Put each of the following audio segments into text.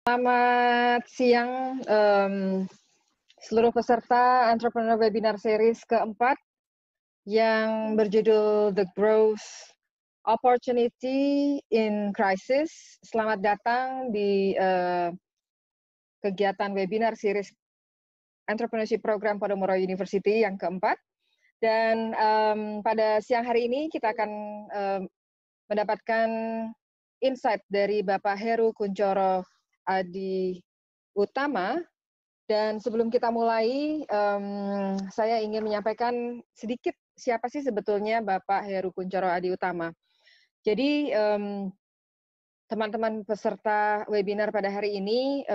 Selamat siang, seluruh peserta Entrepreneur Webinar Series keempat yang berjudul The Growth Opportunity in Crisis. Selamat datang di kegiatan webinar series Entrepreneurship Program Podomoro University yang keempat. Dan pada siang hari ini kita akan mendapatkan insight dari Bapak Heru Kunchoro Adi Utama. Dan sebelum kita mulai, saya ingin menyampaikan sedikit siapa sih sebetulnya Bapak Heru Kunchoro Adi Utama. Jadi teman-teman peserta webinar pada hari ini,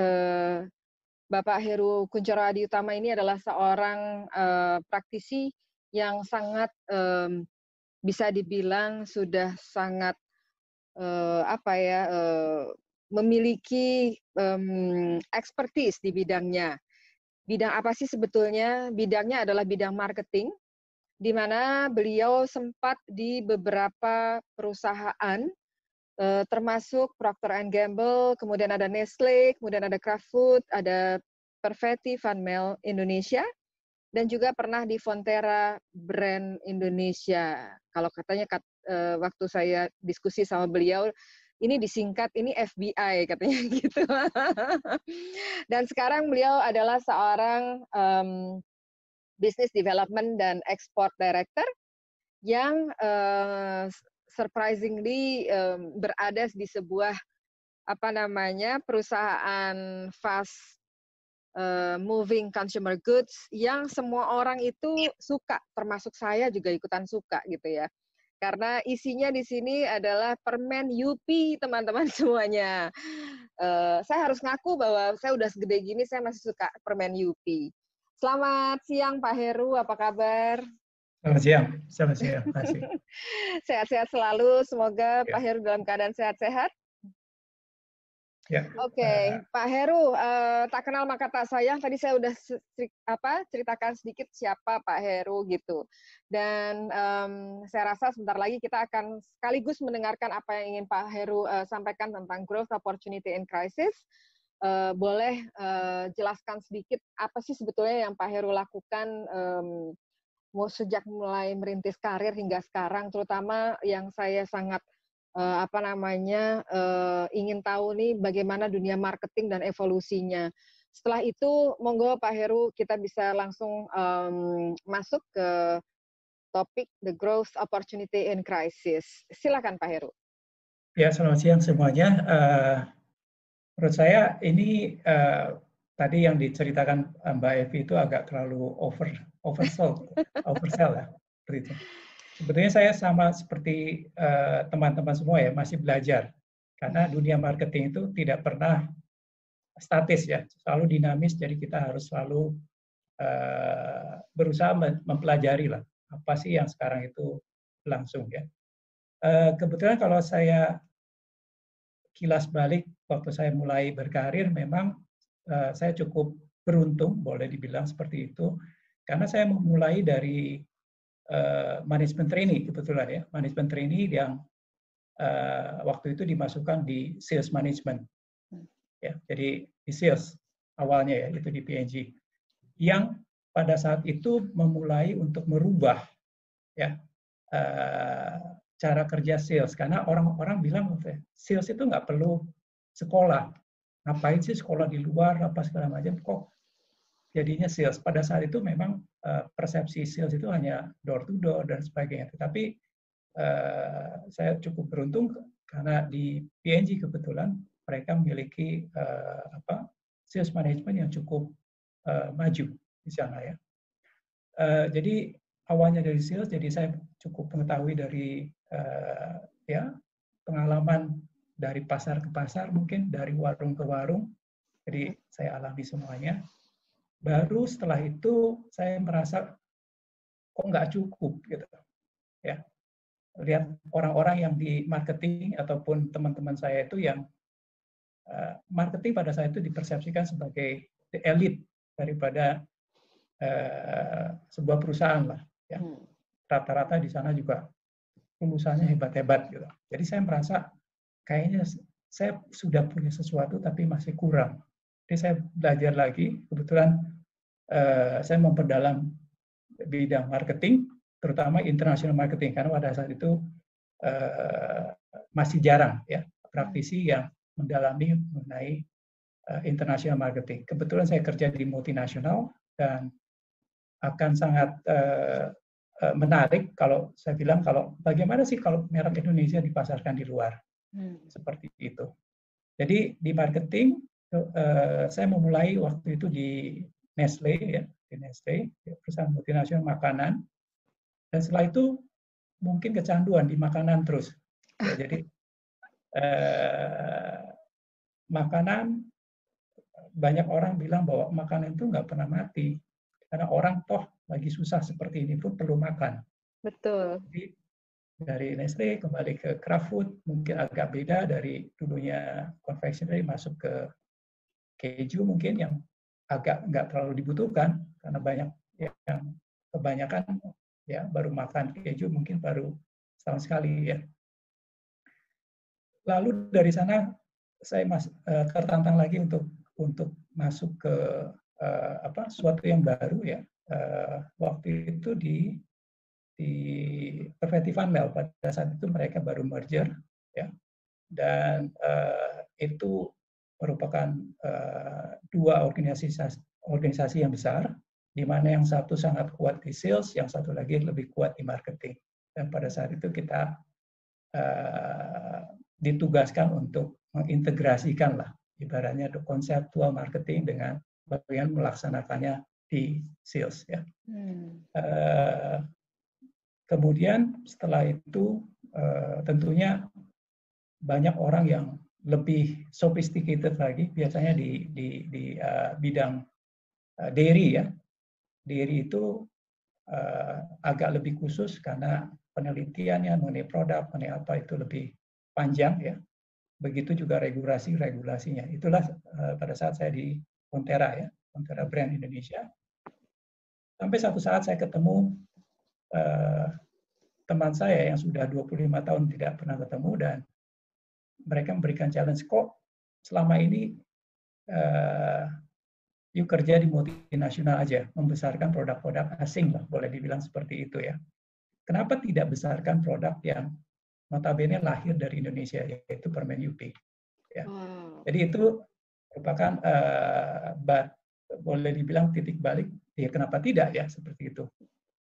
Bapak Heru Kunchoro Adi Utama ini adalah seorang praktisi yang sangat bisa dibilang sudah sangat memiliki expertise di bidangnya. Bidang apa sih sebetulnya? Bidangnya adalah bidang marketing, di mana beliau sempat di beberapa perusahaan, termasuk Procter & Gamble, kemudian ada Nestle, kemudian ada Kraft Food, ada Perfetti Van Mel Indonesia, dan juga pernah di Fonterra Brand Indonesia. Kalau katanya waktu saya diskusi sama beliau, ini disingkat, ini FBI katanya gitu. Dan sekarang beliau adalah seorang Business Development dan Export Director yang surprisingly berada di sebuah perusahaan fast moving consumer goods yang semua orang itu suka, termasuk saya juga ikutan suka gitu ya. Karena isinya di sini adalah permen Yupi, teman-teman semuanya. Saya harus ngaku bahwa saya udah segede gini, saya masih suka permen Yupi. Selamat siang Pak Heru, apa kabar? Selamat siang, selamat siang, terima kasih. Sehat-sehat selalu, semoga Ya. Pak Heru dalam keadaan sehat-sehat. Ya. Oke, Pak Heru, tak kenal maka tak sayang. Tadi saya udah ceritakan sedikit siapa Pak Heru gitu. Dan saya rasa sebentar lagi kita akan sekaligus mendengarkan apa yang ingin Pak Heru sampaikan tentang growth opportunity in crisis. Boleh jelaskan sedikit apa sih sebetulnya yang Pak Heru lakukan sejak mulai merintis karir hingga sekarang, terutama yang saya sangat ingin tahu nih bagaimana dunia marketing dan evolusinya. Setelah itu, monggo Pak Heru kita bisa langsung masuk ke topik The Growth Opportunity in Crisis. Silakan Pak Heru. Ya, selamat siang semuanya. Menurut saya ini tadi yang diceritakan Mbak Evi itu agak terlalu oversell ya, seperti itu. Sebetulnya saya sama seperti teman-teman semua ya, masih belajar. Karena dunia marketing itu tidak pernah statis ya, selalu dinamis, jadi kita harus selalu berusaha mempelajari lah apa sih yang sekarang itu berlangsung ya. Kebetulan kalau saya kilas balik waktu saya mulai berkarir, memang saya cukup beruntung, boleh dibilang seperti itu, karena saya memulai dari manajemen trainee kebetulan ya, manajemen trainee yang waktu itu dimasukkan di sales management, ya, jadi di sales awalnya ya, itu di P&G, yang pada saat itu memulai untuk merubah ya cara kerja sales, karena orang-orang bilang sales itu nggak perlu sekolah, ngapain sih sekolah di luar apa segala macam, kok jadinya sales. Pada saat itu memang persepsi sales itu hanya door to door dan sebagainya, tetapi saya cukup beruntung karena di P&G kebetulan mereka memiliki sales management yang cukup maju di sana ya. Jadi awalnya dari sales, jadi saya cukup mengetahui dari pengalaman dari pasar ke pasar, mungkin dari warung ke warung. Jadi saya alami semuanya. Baru setelah itu saya merasa kok nggak cukup gitu, ya. Lihat orang-orang yang di marketing ataupun teman-teman saya itu yang marketing pada saat itu dipersepsikan sebagai the elite daripada sebuah perusahaan lah, ya. Rata-rata di sana juga lulusannya hebat-hebat gitu. Jadi saya merasa kayaknya saya sudah punya sesuatu tapi masih kurang. Jadi saya belajar lagi, kebetulan saya memperdalam bidang marketing, terutama international marketing, karena pada saat itu masih jarang ya praktisi yang mendalami mengenai international marketing. Kebetulan saya kerja di multinasional dan akan sangat menarik kalau saya bilang kalau bagaimana sih kalau merek Indonesia dipasarkan di luar, seperti itu. Jadi di marketing saya memulai waktu itu di Nestle ya, di Nestle, perusahaan multinasional makanan, dan setelah itu mungkin kecanduan di makanan terus. Ya, jadi makanan, banyak orang bilang bahwa makanan itu nggak pernah mati karena orang toh lagi susah seperti ini pun perlu makan. Betul. Jadi dari Nestle kembali ke Kraft Food mungkin agak beda dari dulunya confectionery masuk ke keju mungkin yang agak nggak terlalu dibutuhkan karena banyak yang kebanyakan ya baru makan keju mungkin baru setahun sekali ya. Lalu dari sana saya tertantang lagi untuk masuk ke suatu yang baru ya. Waktu itu di Perfetti Van Mel pada saat itu mereka baru merger ya, dan itu merupakan dua organisasi yang besar, di mana yang satu sangat kuat di sales, yang satu lagi lebih kuat di marketing. Dan pada saat itu kita ditugaskan untuk mengintegrasikan lah, ibaratnya konseptual marketing dengan bagian melaksanakannya di sales ya. Kemudian setelah itu tentunya banyak orang yang lebih sophisticated lagi, biasanya di bidang dairy ya. Dairy itu agak lebih khusus karena penelitiannya mengenai produk, mengenai apa itu lebih panjang ya. Begitu juga regulasinya. Itulah pada saat saya di Fonterra ya, Fonterra Brand Indonesia. Sampai satu saat saya ketemu teman saya yang sudah 25 tahun tidak pernah ketemu dan mereka memberikan challenge, kok selama ini you kerja di multinasional aja, membesarkan produk-produk asing lah, boleh dibilang seperti itu ya. Kenapa tidak besarkan produk yang notabene lahir dari Indonesia, yaitu permen UP. Ya. Jadi itu merupakan boleh dibilang titik balik, ya kenapa tidak ya seperti itu.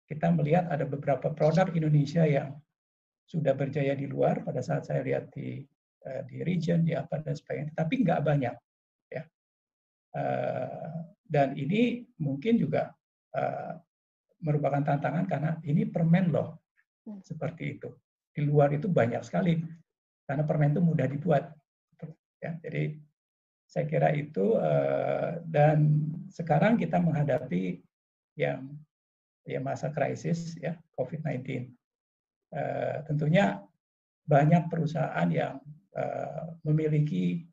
Kita melihat ada beberapa produk Indonesia yang sudah berjaya di luar pada saat saya lihat di region, di apa dan sebagainya, tapi nggak banyak. Ya. Dan ini mungkin juga merupakan tantangan karena ini permen loh, seperti itu. Di luar itu banyak sekali, karena permen itu mudah dibuat. Ya, jadi saya kira itu, dan sekarang kita menghadapi yang ya masa krisis ya COVID-19. Tentunya banyak perusahaan yang memiliki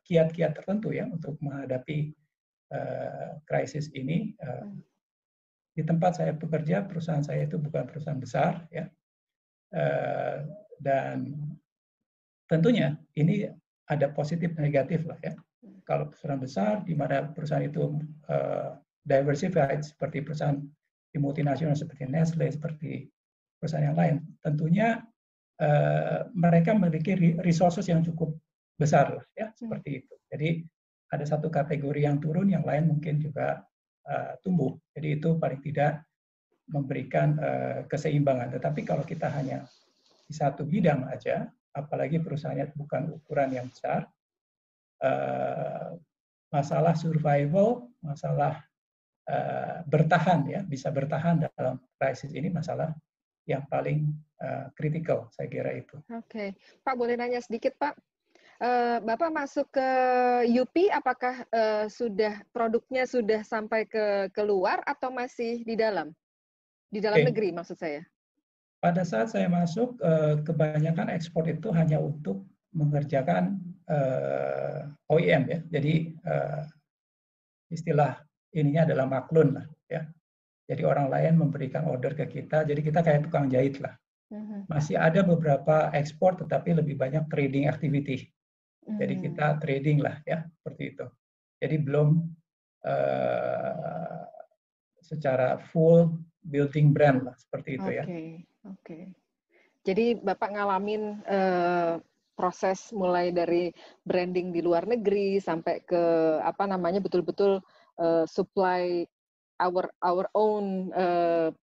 kiat-kiat tertentu ya untuk menghadapi krisis ini. Di tempat saya bekerja, perusahaan saya itu bukan perusahaan besar ya, dan tentunya ini ada positif negatif lah ya. Kalau perusahaan besar, di mana perusahaan itu diversified seperti perusahaan di multinasional seperti Nestle, seperti perusahaan yang lain, tentunya mereka memiliki resources yang cukup besar lah ya, seperti itu. Jadi ada satu kategori yang turun, yang lain mungkin juga tumbuh. Jadi itu paling tidak memberikan keseimbangan. Tetapi kalau kita hanya di satu bidang aja, apalagi perusahaannya bukan ukuran yang besar, masalah survival, masalah bertahan ya, bisa bertahan dalam krisis ini masalah yang paling kritikal, saya kira itu. Oke, Pak boleh nanya sedikit Pak? Bapak masuk ke UP, apakah produknya sudah sampai ke luar atau masih di dalam? Di dalam negeri maksud saya. Pada saat saya masuk, kebanyakan ekspor itu hanya untuk mengerjakan OEM ya. Jadi istilah ininya adalah maklun lah ya. Jadi orang lain memberikan order ke kita, jadi kita kayak tukang jahit lah. Masih ada beberapa ekspor, tetapi lebih banyak trading activity. Jadi kita trading lah ya, seperti itu. Jadi belum secara full building brand lah, seperti itu ya. Oke. Jadi Bapak ngalamin proses mulai dari branding di luar negeri sampai ke apa namanya betul-betul supply our own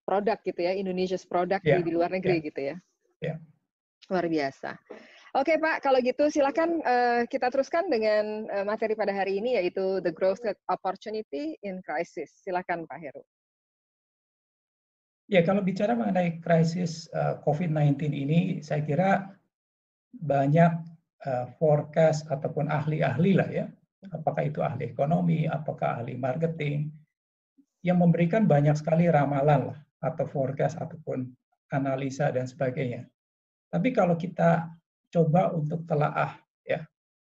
product gitu ya, Indonesia's product Ya, di luar negeri gitu ya. Luar biasa. Oke Pak, kalau gitu silakan kita teruskan dengan materi pada hari ini yaitu the growth opportunity in crisis. Silakan Pak Heru. Ya, kalau bicara mengenai krisis COVID-19 ini, saya kira banyak forecast ataupun ahli-ahli lah ya, apakah itu ahli ekonomi, apakah ahli marketing, yang memberikan banyak sekali ramalan lah, atau forecast ataupun analisa dan sebagainya. Tapi kalau kita coba untuk telaah ya,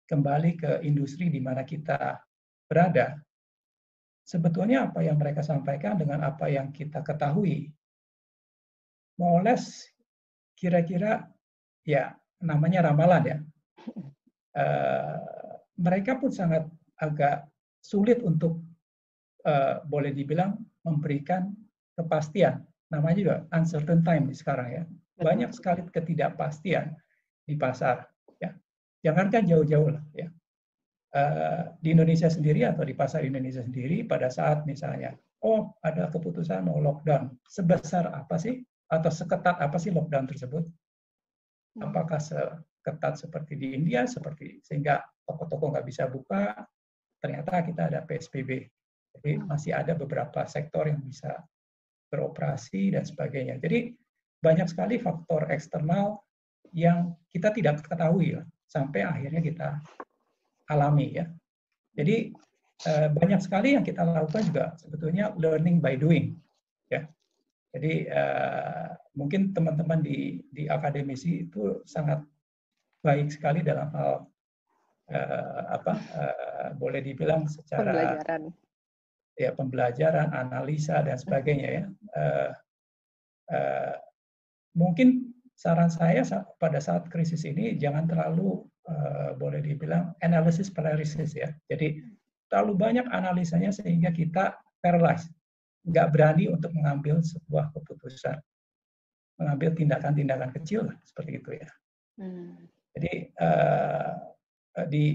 kembali ke industri di mana kita berada, sebetulnya apa yang mereka sampaikan dengan apa yang kita ketahui, moles kira-kira ya namanya ramalan ya. Mereka pun sangat agak sulit untuk boleh dibilang memberikan kepastian. Namanya juga uncertain time sekarang ya. Banyak sekali ketidakpastian di pasar. Ya. Jangankan jauh-jauh lah ya. Di Indonesia sendiri atau di pasar Indonesia sendiri pada saat misalnya, oh ada keputusan mau lockdown, sebesar apa sih atau seketat apa sih lockdown tersebut? Apakah seketat seperti di India, seperti sehingga toko-toko nggak bisa buka, ternyata kita ada PSBB. Jadi masih ada beberapa sektor yang bisa beroperasi dan sebagainya. Jadi banyak sekali faktor eksternal yang kita tidak ketahui ya, sampai akhirnya kita alami ya. Jadi banyak sekali yang kita lakukan juga sebetulnya learning by doing ya. Jadi mungkin teman-teman di akademisi itu sangat baik sekali dalam hal boleh dibilang secara pembelajaran, analisa dan sebagainya ya. Mungkin saran saya pada saat krisis ini jangan terlalu boleh dibilang analysis paralysis ya. Jadi terlalu banyak analisanya sehingga kita paralyzed, nggak berani untuk mengambil sebuah keputusan, mengambil tindakan-tindakan kecil seperti itu ya. Jadi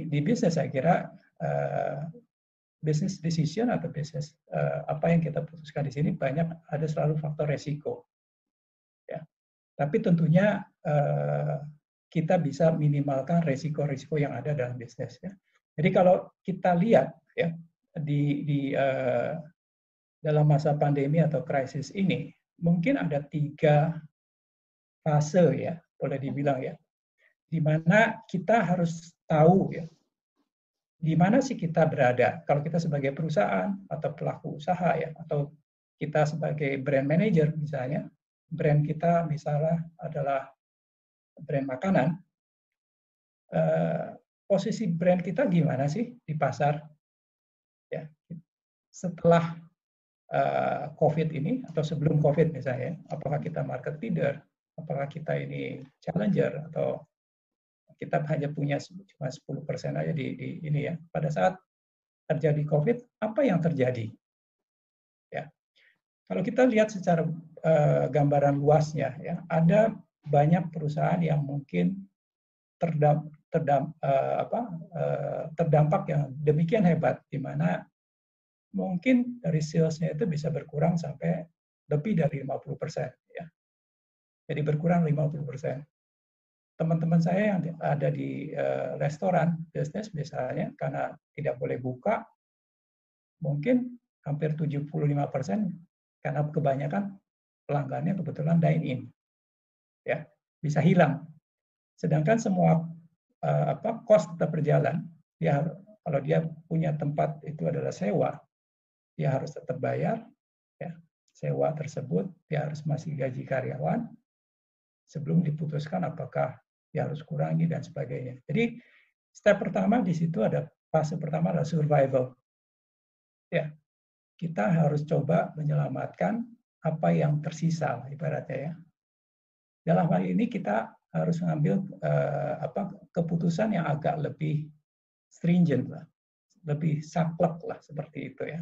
di bisnis saya kira business decision atau bisnis apa yang kita putuskan di sini banyak ada selalu faktor resiko. Ya. Tapi tentunya kita bisa minimalkan resiko-resiko yang ada dalam bisnis. Ya. Jadi kalau kita lihat ya di dalam masa pandemi atau krisis ini, mungkin ada 3 fase ya, boleh dibilang ya, di mana kita harus tahu ya, di mana sih kita berada. Kalau kita sebagai perusahaan atau pelaku usaha ya, atau kita sebagai brand manager misalnya, brand kita misalnya adalah brand makanan, posisi brand kita gimana sih di pasar? Ya, setelah COVID ini atau sebelum COVID misalnya, apakah kita market leader, apakah kita ini challenger atau kita hanya punya cuma 10% aja di ini ya. Pada saat terjadi COVID, apa yang terjadi? Ya, kalau kita lihat secara gambaran luasnya, ya, ada banyak perusahaan yang mungkin terdampak yang demikian hebat, di mana mungkin dari sales-nya itu bisa berkurang sampai lebih dari 50%. Ya. Jadi berkurang 50%. Teman-teman saya yang ada di restoran, bisnis misalnya, karena tidak boleh buka, mungkin hampir 75% karena kebanyakan pelanggannya kebetulan dine-in. Ya, bisa hilang. Sedangkan semua cost tetap berjalan. Kalau dia punya tempat itu adalah sewa, dia harus tetap bayar ya, sewa tersebut, dia harus masih gaji karyawan sebelum diputuskan apakah dia harus kurangi dan sebagainya. Jadi step pertama di situ ada fase pertama adalah survival. Ya, kita harus coba menyelamatkan apa yang tersisa ibaratnya ya. Dalam hal ini kita harus mengambil keputusan yang agak lebih stringent lah, lebih saklek lah seperti itu ya.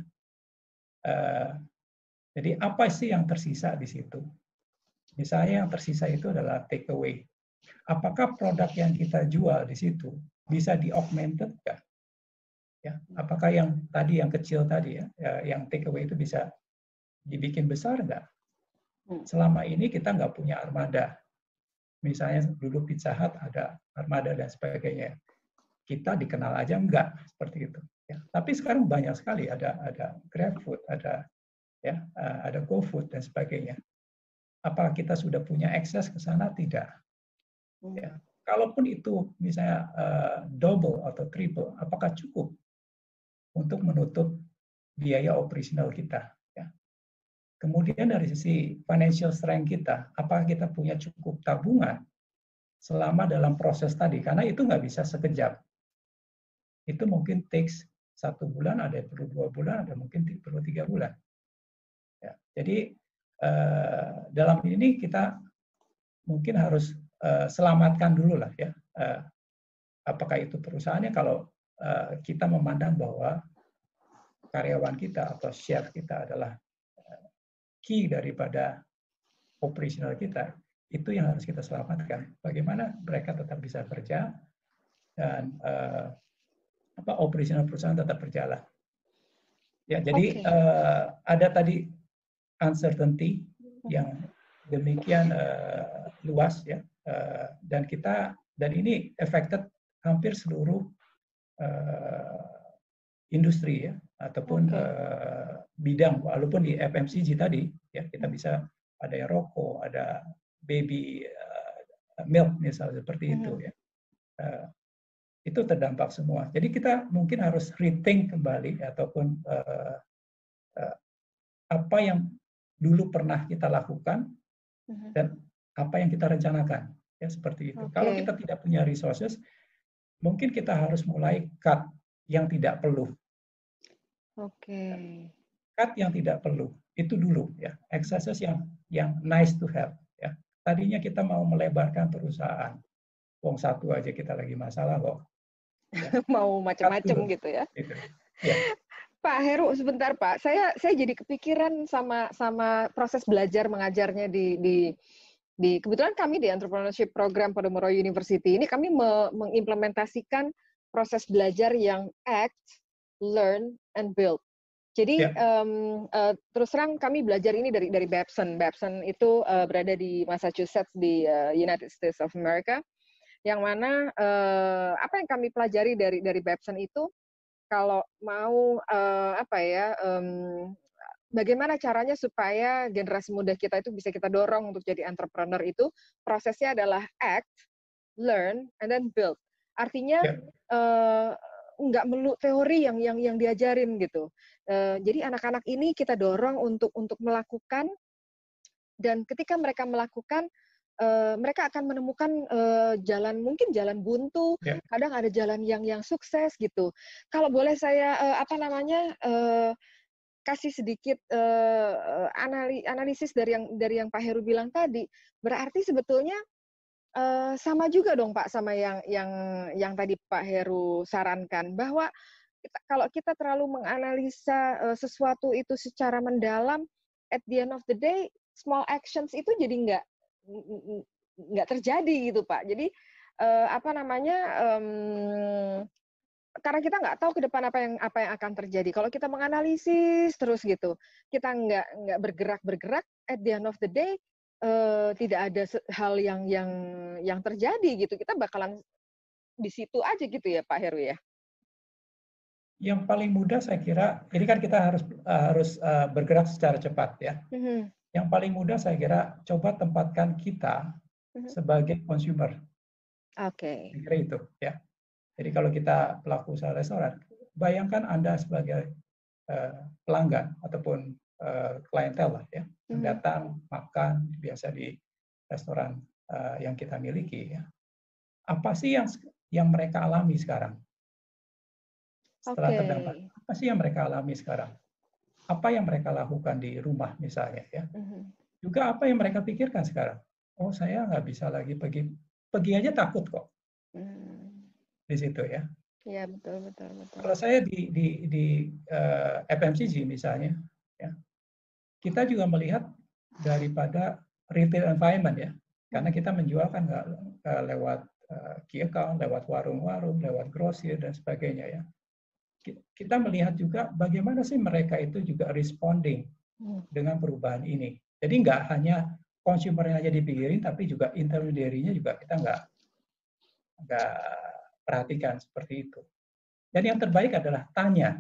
Jadi apa sih yang tersisa di situ? Misalnya yang tersisa itu adalah take away. Apakah produk yang kita jual di situ bisa di-augmented nggak? Ya, apakah yang tadi yang kecil tadi ya, yang take away itu bisa dibikin besar nggak? Selama ini kita nggak punya armada. Misalnya dulu Pizza Hut ada armada dan sebagainya. Kita dikenal aja enggak seperti itu. Ya. Tapi sekarang banyak sekali ada GrabFood, ada ada GoFood dan sebagainya. Apakah kita sudah punya akses ke sana? Tidak. Ya. Kalaupun itu misalnya double atau triple, apakah cukup untuk menutup biaya operasional kita? Ya. Kemudian dari sisi financial strength kita, apakah kita punya cukup tabungan selama dalam proses tadi? Karena itu nggak bisa sekejap. Itu mungkin takes 1 bulan, ada yang perlu 2 bulan, ada mungkin perlu 3 bulan. Ya, jadi dalam ini kita mungkin harus selamatkan dulu lah ya. Apakah itu perusahaannya kalau kita memandang bahwa karyawan kita atau chef kita adalah key daripada operasional kita, itu yang harus kita selamatkan. Bagaimana mereka tetap bisa kerja dan operasional perusahaan tetap berjalan. Ya, jadi ada tadi uncertainty yang demikian luas ya, dan ini affected hampir seluruh industri ya, ataupun bidang. Walaupun di FMCG tadi ya kita bisa ada yang rokok, ada baby milk misalnya seperti itu ya. Itu terdampak semua. Jadi kita mungkin harus rethink kembali ataupun apa yang dulu pernah kita lakukan dan apa yang kita rencanakan ya seperti itu. Kalau kita tidak punya resources, mungkin kita harus mulai cut yang tidak perlu. Cut yang tidak perlu itu dulu ya. Excesses yang nice to have ya. Tadinya kita mau melebarkan perusahaan, wong satu aja kita lagi masalah kok. Ya. Mau macam-macam gitu ya. Gitu. Ya. Pak Heru, sebentar Pak. Saya jadi kepikiran sama proses belajar mengajarnya di kebetulan kami di Entrepreneurship Program Podomoro University ini kami mengimplementasikan proses belajar yang act, learn, and build. Jadi terus terang kami belajar ini dari Babson. Babson itu berada di Massachusetts di United States of America. Yang mana apa yang kami pelajari dari Babson itu kalau mau bagaimana caranya supaya generasi muda kita itu bisa kita dorong untuk jadi entrepreneur itu prosesnya adalah act, learn, and then build. Artinya nggak melulu teori yang diajarin gitu. Jadi anak-anak ini kita dorong untuk melakukan, dan ketika mereka melakukan mereka akan menemukan mungkin jalan buntu, kadang ada jalan yang sukses gitu. Kalau boleh saya kasih sedikit analisis dari yang Pak Heru bilang tadi, berarti sebetulnya sama juga dong Pak sama yang tadi Pak Heru sarankan, bahwa kalau kita terlalu menganalisa sesuatu itu secara mendalam, at the end of the day small actions itu jadi nggak terjadi gitu Pak. Jadi karena kita nggak tahu ke depan apa yang akan terjadi. Kalau kita menganalisis terus gitu, kita nggak bergerak, at the end of the day tidak ada hal yang terjadi gitu. Kita bakalan di situ aja gitu ya Pak Heru ya. Yang paling mudah saya kira, ini kan kita harus bergerak secara cepat ya. Yang paling mudah saya kira coba tempatkan kita sebagai consumer. Saya kira itu ya. Jadi kalau kita pelaku usaha restoran, bayangkan Anda sebagai pelanggan ataupun klientel lah ya, yang datang makan biasa di restoran yang kita miliki ya. Apa sih yang mereka alami sekarang? Setelah terdampak, apa sih yang mereka alami sekarang? Apa yang mereka lakukan di rumah misalnya ya? Juga apa yang mereka pikirkan sekarang? Oh, saya nggak bisa lagi pergi pergi aja takut kok Hmm. di situ ya. Ya, betul. Kalau saya di FMCG misalnya, ya, kita juga melihat daripada retail environment ya, karena kita menjual kan nggak lewat key account, lewat warung-warung, lewat grosir dan sebagainya ya. Kita melihat juga bagaimana sih mereka itu juga responding dengan perubahan ini. Jadi nggak hanya konsumernya aja dipikirin, tapi juga intermediary-nya juga kita nggak perhatikan seperti itu. Dan yang terbaik adalah tanya,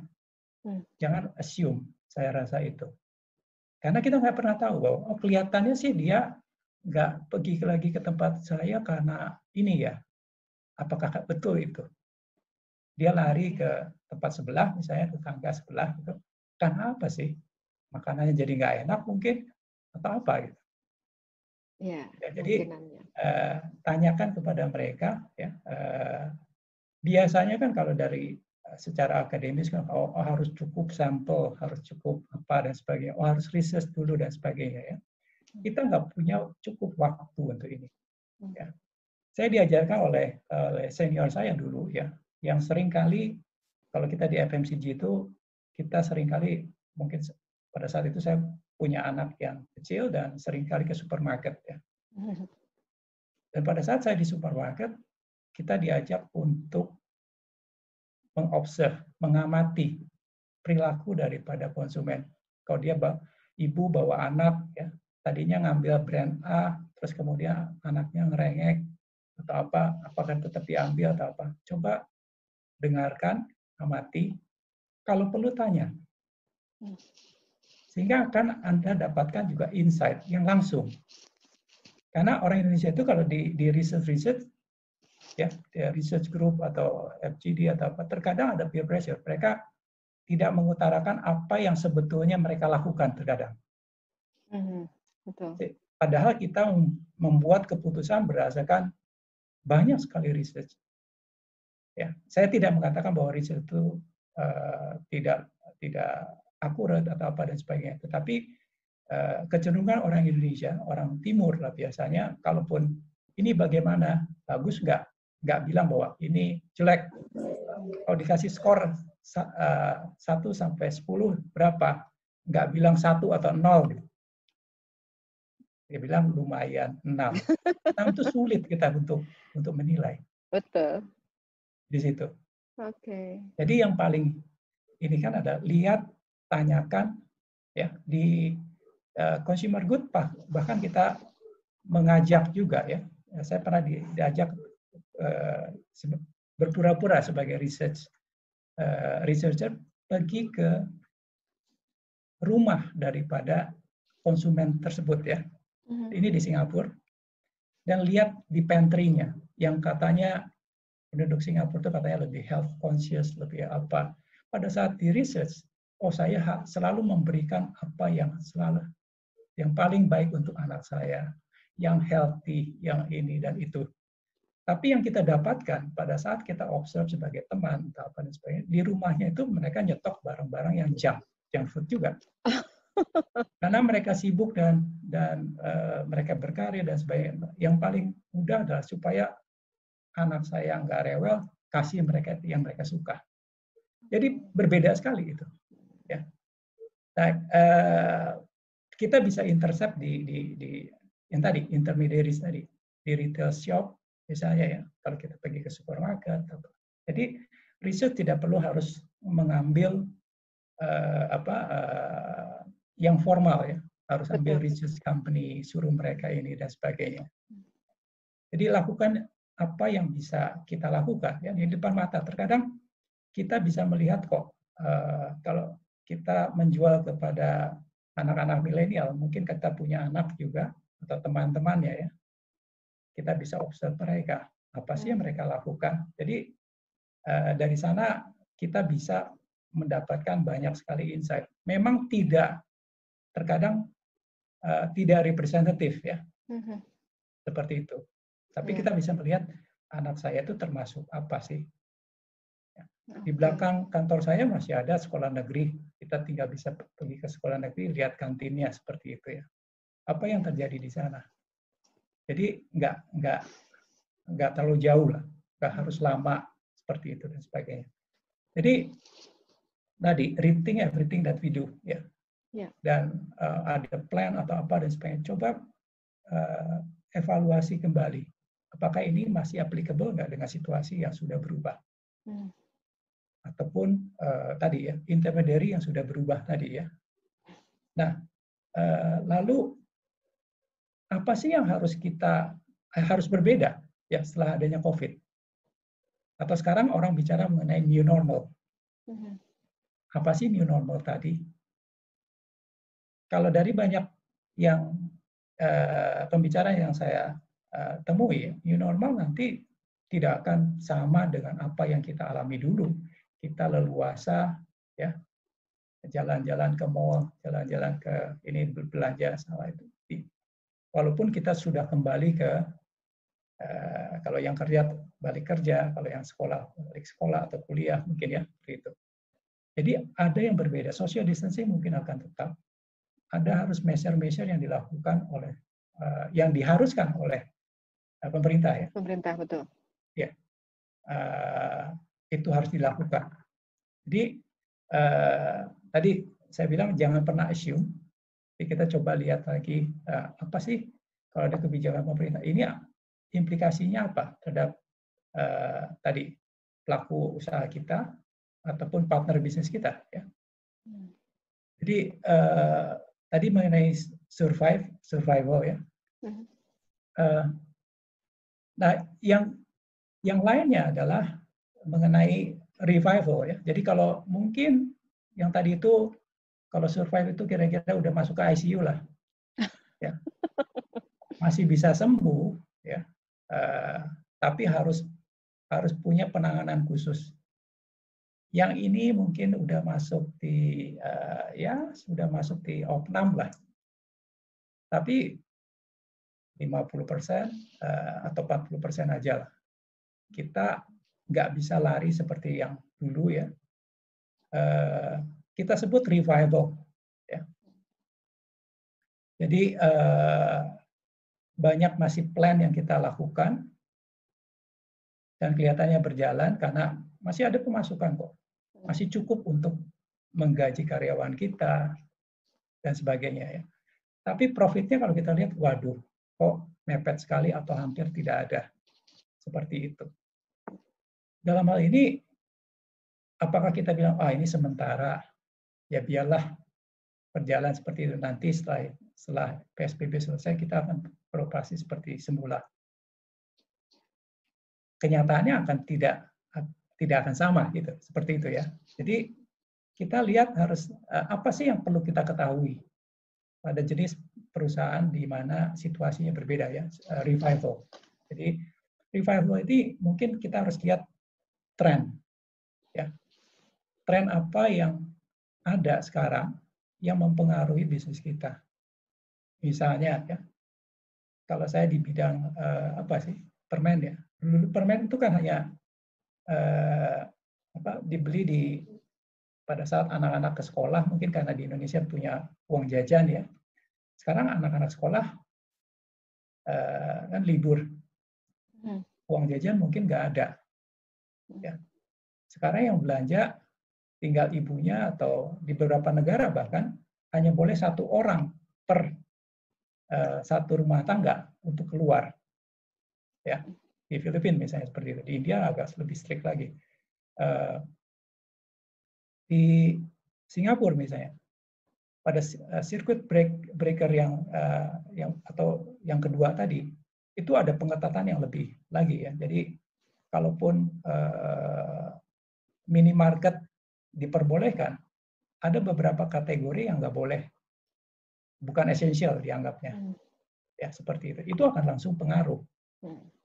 jangan assume. Saya rasa itu, karena kita nggak pernah tahu bahwa oh, kelihatannya sih dia nggak pergi lagi ke tempat saya karena ini ya. Apakah betul itu? Dia lari ke tempat sebelah, misalnya tetangga sebelah, gitu. Karena apa sih? Makanannya jadi nggak enak mungkin atau apa gitu. Ya, jadi tanyakan kepada mereka ya. Biasanya kan kalau dari secara akademis kan harus cukup sampel, harus cukup apa dan sebagainya, harus riset dulu dan sebagainya ya. Kita nggak punya cukup waktu untuk ini. Ya. Saya diajarkan oleh senior saya dulu ya, yang sering kali kalau kita di FMCG itu kita sering kali mungkin pada saat itu saya punya anak yang kecil dan sering kali ke supermarket ya. Dan pada saat saya di supermarket, kita diajak untuk mengobserv, mengamati perilaku daripada konsumen. Kalau dia ibu bawa anak, ya tadinya ngambil brand A, terus kemudian anaknya ngerengek atau apa, apakah tetap diambil atau apa? Coba dengarkan, amati. Kalau perlu tanya, sehingga akan Anda dapatkan juga insight yang langsung. Karena orang Indonesia itu kalau di research ya research group atau FGD atau apa, terkadang ada peer pressure. Mereka tidak mengutarakan apa yang sebetulnya mereka lakukan terkadang. Betul. Padahal kita membuat keputusan berdasarkan banyak sekali research. Ya, saya tidak mengatakan bahwa research itu tidak akurat atau apa dan sebagainya. Tetapi kecenderungan orang Indonesia, orang Timur lah biasanya, kalaupun ini bagaimana, bagus nggak bilang bahwa ini jelek. Kalau dikasih skor 1 sampai 10 berapa? Nggak bilang 1 atau 0 gitu. Dia bilang lumayan 6. 6 itu sulit kita untuk menilai. Betul. Di situ. Oke. Jadi yang paling ini kan ada lihat, tanyakan ya di consumer good bahkan kita mengajak juga ya. Saya pernah diajak berpura-pura sebagai researcher pergi ke rumah daripada konsumen tersebut ya. Ini di Singapura. Dan lihat di pantry-nya yang katanya penduduk Singapura itu katanya lebih health conscious, lebih apa. Pada saat di research, saya selalu memberikan apa yang paling baik untuk anak saya, yang healthy, yang ini dan itu. Tapi yang kita dapatkan pada saat kita observe sebagai teman atau apa dan sebagainya, di rumahnya itu mereka nyetok barang-barang yang junk food juga. Karena mereka sibuk dan mereka berkarya dan sebagainya. Yang paling mudah adalah supaya anak saya nggak rewel, kasih mereka yang mereka suka. Jadi berbeda sekali itu. Ya. Nah, kita bisa intercept di yang tadi intermediaries tadi di retail shop misalnya ya. Kalau kita pergi ke supermarket, jadi research tidak perlu harus mengambil yang formal ya, harus ambil research company, suruh mereka ini dan sebagainya. Jadi lakukan apa yang bisa kita lakukan ya di depan mata. Terkadang kita bisa melihat kok kalau kita menjual kepada anak-anak milenial, mungkin kita punya anak juga atau teman-temannya ya, kita bisa observe mereka apa sih yang mereka lakukan. Jadi dari sana kita bisa mendapatkan banyak sekali insight. Memang terkadang tidak representatif ya, seperti itu. Tapi kita bisa melihat anak saya itu termasuk apa sih. Di belakang kantor saya masih ada sekolah negeri. Kita tinggal bisa pergi ke sekolah negeri, lihat kantinnya seperti itu ya. Apa yang terjadi di sana? Jadi nggak nggak terlalu jauh lah, nggak harus lama seperti itu dan sebagainya. Jadi tadi rethink everything that we do, ya. Dan ada plan atau apa dan sebagainya. Coba evaluasi kembali, apakah ini masih applicable nggak dengan situasi yang sudah berubah, ataupun tadi ya intermediary yang sudah berubah tadi ya. Nah, lalu apa sih yang harus kita harus berbeda ya setelah adanya COVID? Atau sekarang orang bicara mengenai new normal. Apa sih new normal tadi? Kalau dari banyak yang pembicara yang saya temui, new normal nanti tidak akan sama dengan apa yang kita alami dulu. Kita leluasa, ya, jalan-jalan ke mall, jalan-jalan ke ini belanja sama itu. Walaupun kita sudah kembali ke kalau yang kerja balik kerja, kalau yang sekolah balik sekolah atau kuliah mungkin ya begitu. Jadi ada yang berbeda. Social distancing mungkin akan tetap. Ada harus measure-measure yang dilakukan oleh yang diharuskan oleh pemerintah ya. Pemerintah betul. Ya, itu harus dilakukan. Jadi tadi saya bilang jangan pernah assume. Jadi kita coba lihat lagi apa sih kalau ada kebijakan pemerintah ini implikasinya apa terhadap tadi pelaku usaha kita ataupun partner bisnis kita ya. Jadi tadi mengenai survival ya. Nah, yang lainnya adalah mengenai revival ya. Jadi kalau mungkin yang tadi itu kalau survive itu kira-kira udah masuk ke ICU lah, ya masih bisa sembuh ya, tapi harus punya penanganan khusus. Yang ini mungkin udah masuk di ya sudah masuk di opnam lah, tapi 50% atau 40% aja lah. Kita nggak bisa lari seperti yang dulu ya. Kita sebut revival. Ya. Jadi banyak masih plan yang kita lakukan dan kelihatannya berjalan karena masih ada pemasukan kok. Masih cukup untuk menggaji karyawan kita dan sebagainya ya. Tapi profitnya kalau kita lihat, waduh, kok mepet sekali atau hampir tidak ada. Seperti itu. Dalam hal ini, apakah kita bilang, ini sementara, ya biarlah berjalan seperti itu. Nanti setelah PSBB selesai, kita akan beroperasi seperti semula. Kenyataannya akan tidak akan sama, gitu, seperti itu ya. Jadi kita lihat harus apa sih yang perlu kita ketahui pada jenis perusahaan di mana situasinya berbeda ya, revival. Jadi revival ini mungkin kita harus lihat tren, ya. Tren apa yang ada sekarang yang mempengaruhi bisnis kita. Misalnya, ya, kalau saya di bidang apa sih permen ya. Permen itu kan hanya dibeli pada saat anak-anak ke sekolah, mungkin karena di Indonesia punya uang jajan ya. Sekarang anak-anak sekolah kan libur, uang jajan mungkin nggak ada. Ya. Sekarang yang belanja tinggal ibunya atau di beberapa negara bahkan hanya boleh satu orang per satu rumah tangga untuk keluar. Ya, di Filipina misalnya seperti itu. Di India agak lebih strict lagi. Di Singapura misalnya, pada circuit breaker yang atau yang kedua tadi, itu ada pengetatan yang lebih lagi ya. Jadi kalaupun minimarket diperbolehkan, ada beberapa kategori yang nggak boleh, bukan esensial dianggapnya. Ya seperti itu. Itu akan langsung pengaruh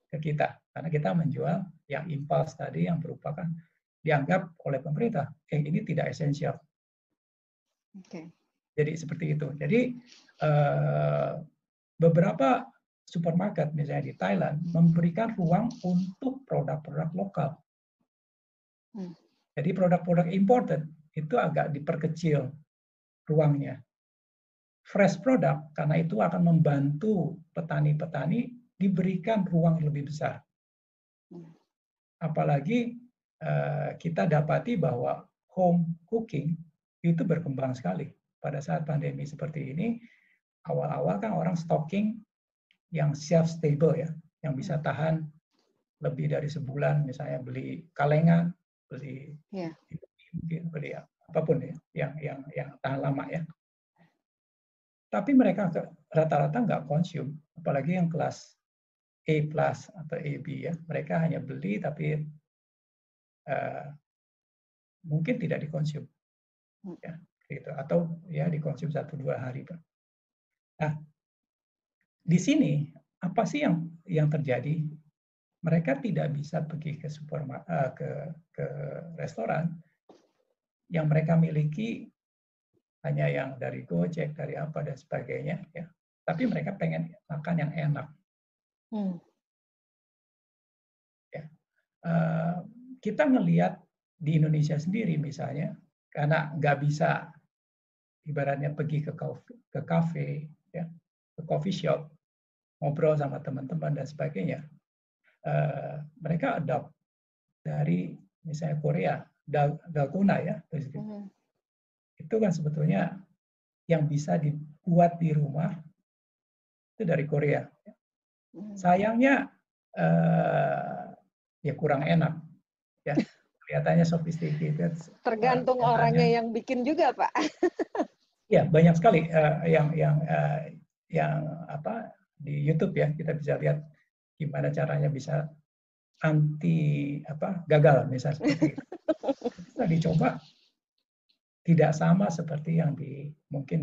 ke kita karena kita menjual yang impuls tadi yang merupakan dianggap oleh pemerintah ini tidak esensial. Jadi seperti itu. Jadi beberapa supermarket misalnya di Thailand memberikan ruang untuk produk-produk lokal. Jadi produk-produk imported itu agak diperkecil ruangnya. Fresh product karena itu akan membantu petani-petani diberikan ruang lebih besar. Apalagi kita dapati bahwa home cooking itu berkembang sekali pada saat pandemi seperti ini. Awal-awal kan orang stocking yang shelf stable ya, yang bisa tahan lebih dari sebulan, misalnya beli kalengan, beli mungkin beli apapun ya, yang tahan lama ya. Tapi mereka rata-rata nggak konsum, apalagi yang kelas A plus atau AB ya, mereka hanya beli tapi mungkin tidak dikonsum, ya, gitu. Atau ya dikonsum 1-2 hari. Nah, di sini apa sih yang terjadi? Mereka tidak bisa pergi ke ke restoran yang mereka miliki hanya yang dari Gojek, dari apa dan sebagainya, ya. Tapi mereka pengen makan yang enak. Ya. Kita ngelihat di Indonesia sendiri misalnya, karena nggak bisa ibaratnya pergi ke kafe, ya, ke coffee shop, ngobrol sama teman-teman dan sebagainya. Mereka adopt dari misalnya Korea, dalgona ya, itu kan sebetulnya yang bisa dibuat di rumah itu dari Korea. Sayangnya ya kurang enak, ya, kelihatannya sophisticated. Tergantung orangnya yang bikin juga, Pak. Ya, banyak sekali yang apa di YouTube ya, kita bisa lihat gimana caranya bisa gagal misalnya seperti itu. Bisa dicoba tidak sama seperti yang mungkin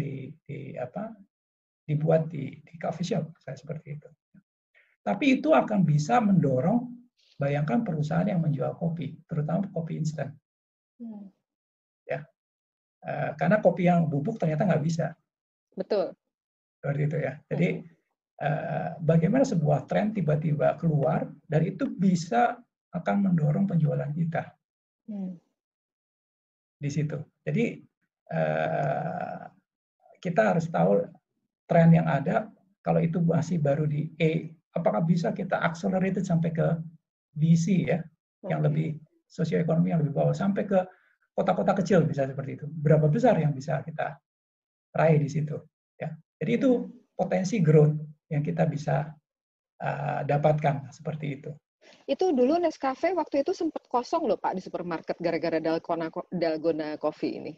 dibuat di coffee shop saya seperti itu. Tapi itu akan bisa mendorong, bayangkan perusahaan yang menjual kopi, terutama kopi instan. Ya, karena kopi yang bubuk ternyata nggak bisa. Betul. Seperti itu ya. Jadi bagaimana sebuah tren tiba-tiba keluar dan itu bisa akan mendorong penjualan kita di situ. Jadi kita harus tahu tren yang ada. Kalau itu masih baru di A, apakah bisa kita accelerated sampai ke BC ya, yang lebih sosioekonomi yang lebih bawah, sampai ke kota-kota kecil bisa seperti itu. Berapa besar yang bisa kita raih di situ ya. Jadi itu potensi growth yang kita bisa dapatkan seperti itu. Itu dulu Nescafe waktu itu sempat kosong loh Pak di supermarket gara-gara dalgona coffee ini.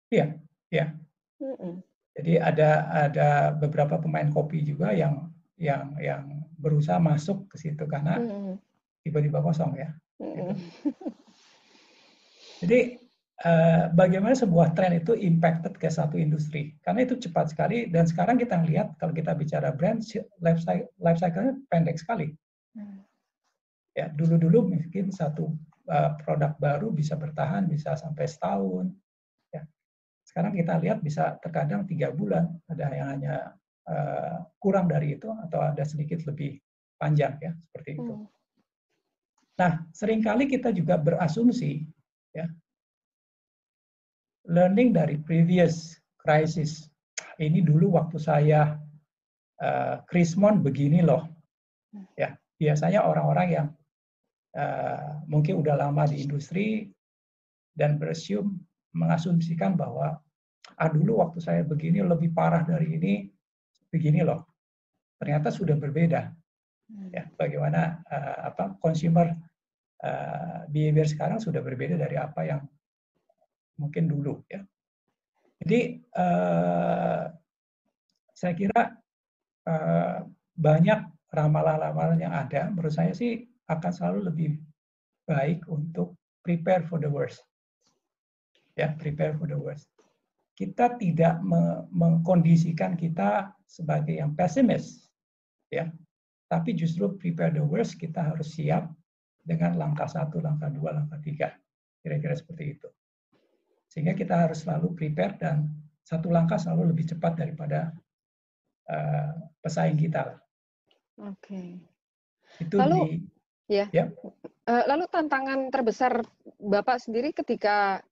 Iya, ya. Jadi ada beberapa pemain kopi juga yang berusaha masuk ke situ karena tiba-tiba kosong ya. Gitu. Jadi bagaimana sebuah tren itu impacted ke satu industri, karena itu cepat sekali dan sekarang kita lihat kalau kita bicara brand life cycle-nya pendek sekali. Ya, dulu mungkin satu produk baru bisa bertahan bisa sampai setahun. Ya. Sekarang kita lihat bisa terkadang 3 bulan, ada yang hanya kurang dari itu atau ada sedikit lebih panjang ya seperti itu. Nah, seringkali kita juga berasumsi ya, learning dari previous crisis. Ini dulu waktu saya Krismon begini loh. Ya, biasanya orang-orang yang mungkin udah lama di industri dan mengasumsikan bahwa dulu waktu saya begini lebih parah dari ini, begini loh. Ternyata sudah berbeda. Ya, bagaimana consumer behavior sekarang sudah berbeda dari apa yang mungkin dulu ya. Jadi saya kira banyak ramalan-ramalan yang ada, menurut saya sih akan selalu lebih baik untuk prepare for the worst. Ya, prepare for the worst. Kita tidak mengkondisikan kita sebagai yang pesimis, ya. Tapi justru prepare the worst, kita harus siap dengan langkah 1, langkah 2, langkah 3. Kira-kira seperti itu. Sehingga kita harus selalu prepare dan satu langkah selalu lebih cepat daripada pesaing kita. Oke. Itu lalu ya. Lalu tantangan terbesar Bapak sendiri ketika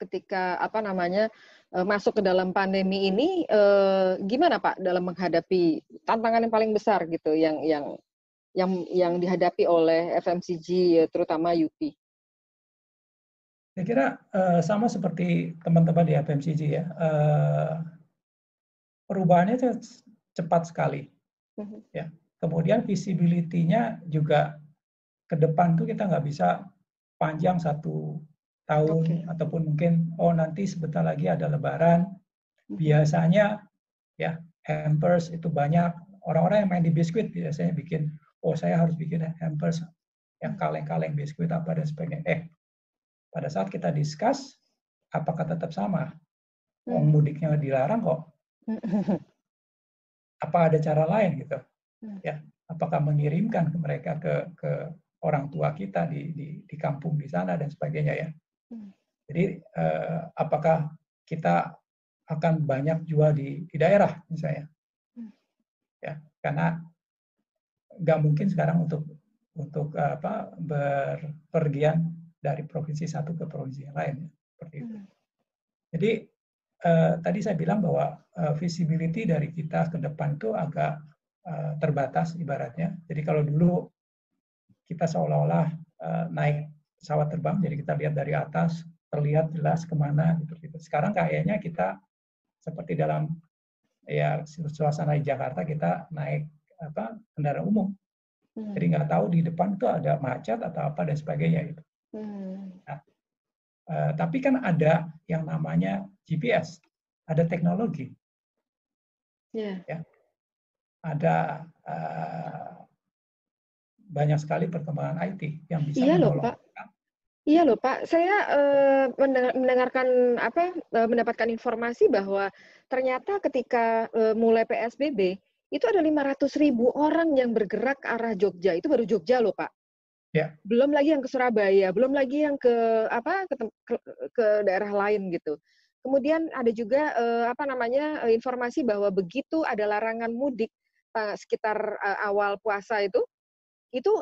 masuk ke dalam pandemi ini gimana Pak dalam menghadapi tantangan yang paling besar gitu yang yang dihadapi oleh FMCG, terutama UP? Saya kira sama seperti teman-teman di FMCG ya. Perubahannya cepat sekali. Ya. Kemudian visibility-nya juga ke depan tuh kita nggak bisa panjang 1 tahun ataupun mungkin nanti sebentar lagi ada Lebaran. Biasanya ya hampers itu banyak, orang-orang yang main di biskuit biasanya bikin, saya harus bikin hampers yang kaleng-kaleng biskuit apa dan sebagainya. Pada saat kita discuss, apakah tetap sama? Mudiknya dilarang kok. Apa ada cara lain gitu? Ya, apakah mengirimkan ke mereka ke orang tua kita di kampung di sana dan sebagainya ya. Jadi apakah kita akan banyak jual di daerah misalnya? Ya, karena nggak mungkin sekarang untuk berpergian dari provinsi satu ke provinsi yang lain, seperti itu. Jadi tadi saya bilang bahwa visibility dari kita ke depan itu agak terbatas ibaratnya. Jadi kalau dulu kita seolah-olah naik pesawat terbang, jadi kita lihat dari atas, terlihat jelas kemana gitu. Sekarang kayaknya kita seperti dalam ya suasana di Jakarta, kita naik kendaraan umum. Jadi nggak tahu di depan itu ada macet atau apa dan sebagainya gitu. Nah, tapi kan ada yang namanya GPS, ada teknologi, ya, ada banyak sekali perkembangan IT yang bisa menolong. Iya loh Pak, saya mendapatkan informasi bahwa ternyata ketika mulai PSBB itu ada 500.000 orang yang bergerak ke arah Jogja. Itu baru Jogja loh Pak. Ya. Belum lagi yang ke Surabaya, belum lagi yang ke daerah lain gitu. Kemudian ada juga informasi bahwa begitu ada larangan mudik sekitar awal puasa itu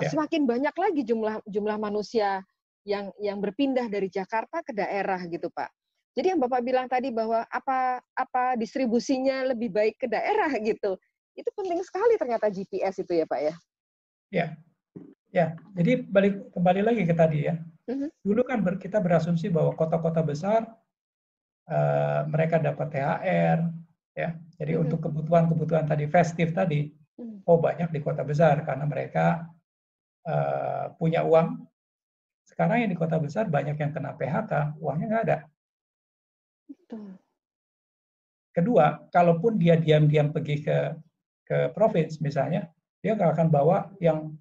semakin banyak lagi jumlah manusia yang berpindah dari Jakarta ke daerah gitu Pak. Jadi yang Bapak bilang tadi bahwa apa distribusinya lebih baik ke daerah gitu, itu penting sekali ternyata GPS itu ya Pak ya. Ya. Jadi kembali lagi ke tadi ya. Dulu kan kita berasumsi bahwa kota-kota besar mereka dapat THR, ya. Jadi untuk kebutuhan tadi festif tadi, banyak di kota besar karena mereka punya uang. Sekarang yang di kota besar banyak yang kena PHK, uangnya nggak ada. Kedua, kalaupun dia diam-diam pergi ke provinsi misalnya, dia nggak akan bawa yang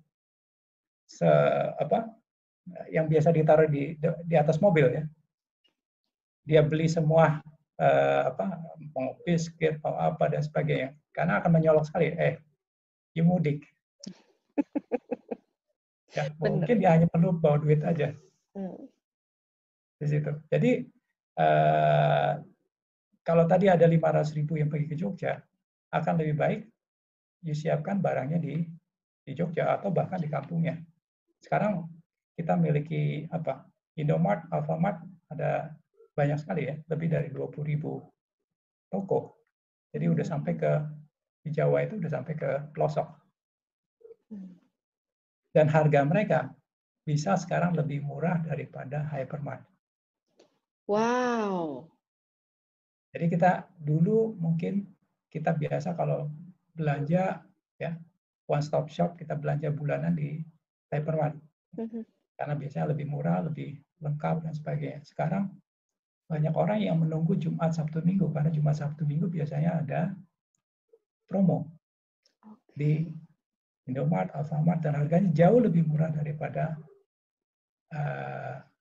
yang biasa ditaruh di atas mobil ya. Dia beli semua mau biskuit, mau apa dan sebagainya, karena akan menyolok sekali. You mudik. Ya, mungkin dia hanya perlu bawa duit aja. Di situ. Jadi kalau tadi ada 500.000 yang pergi ke Jogja, akan lebih baik disiapkan barangnya di Jogja atau bahkan di kampungnya. Sekarang kita miliki Indomart, Alfamart, ada banyak sekali ya, lebih dari 20.000 toko. Jadi udah sampai di Jawa itu udah sampai ke pelosok. Dan harga mereka bisa sekarang lebih murah daripada hypermart. Wow. Jadi kita dulu mungkin kita biasa kalau belanja ya one stop shop, kita belanja bulanan di hypermart. Karena biasanya lebih murah, lebih lengkap dan sebagainya. Sekarang banyak orang yang menunggu Jumat, Sabtu, Minggu karena Jumat, Sabtu, Minggu biasanya ada promo di Indomart, Alfamart, dan harganya jauh lebih murah daripada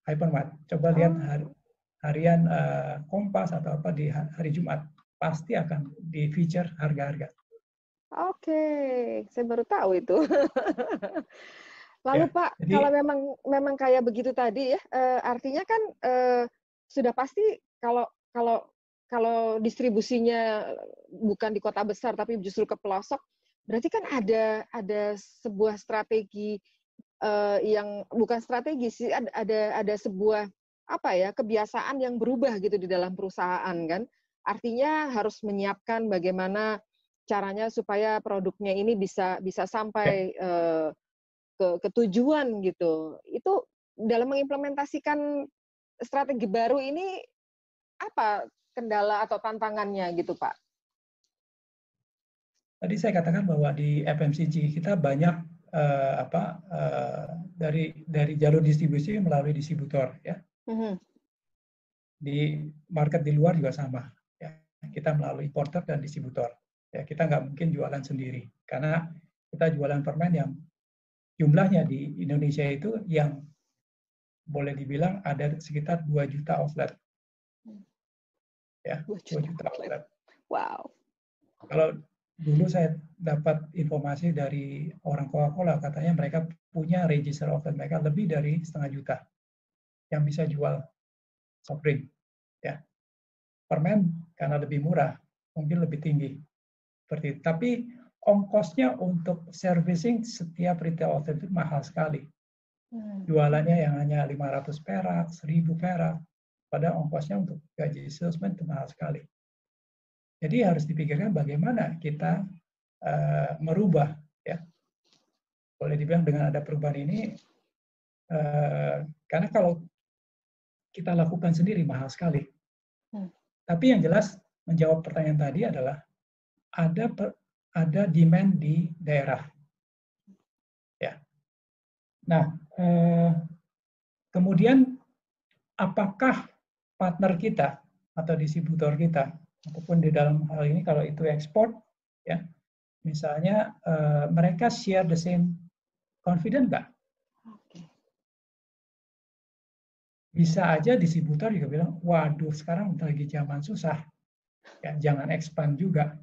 hypermart. Coba lihat harian Kompas atau apa di hari Jumat, pasti akan di feature harga-harga. Oke, saya baru tahu itu. Lalu ya, Pak, jadi, kalau memang kayak begitu tadi ya, artinya kan sudah pasti kalau distribusinya bukan di kota besar tapi justru ke pelosok, berarti kan ada sebuah strategi yang bukan strategi sih, ada sebuah kebiasaan yang berubah gitu di dalam perusahaan kan. Artinya harus menyiapkan bagaimana caranya supaya produknya ini bisa sampai ke tujuan gitu. Itu dalam mengimplementasikan strategi baru ini apa kendala atau tantangannya gitu, Pak? Tadi saya katakan bahwa di FMCG kita banyak dari jalur distribusi melalui distributor ya. Di market di luar juga sama ya. Kita melalui importer dan distributor. Ya, kita nggak mungkin jualan sendiri karena kita jualan permen yang jumlahnya di Indonesia itu yang boleh dibilang ada sekitar 2 juta outlet. Ya, 2 juta outlet. Wow. Kalau dulu saya dapat informasi dari orang Coca-Cola, katanya mereka punya register outlet mereka lebih dari 1,5 juta yang bisa jual soft drink. Ya. Permen karena lebih murah, mungkin lebih tinggi. Seperti itu. Tapi ongkosnya untuk servicing setiap retail outlet itu mahal sekali. Jualannya yang hanya 500 perak, 1.000 perak, pada ongkosnya untuk gaji salesman itu mahal sekali. Jadi harus dipikirkan bagaimana kita merubah, ya. Boleh dibilang dengan ada perubahan ini, karena kalau kita lakukan sendiri mahal sekali. Tapi yang jelas menjawab pertanyaan tadi adalah ada demand di daerah. Ya. Nah, kemudian apakah partner kita atau distributor kita, ataupun di dalam hal ini kalau itu ekspor, ya, misalnya mereka share the same confident nggak? Bisa aja distributor juga bilang, waduh sekarang lagi zaman susah, ya jangan expand juga.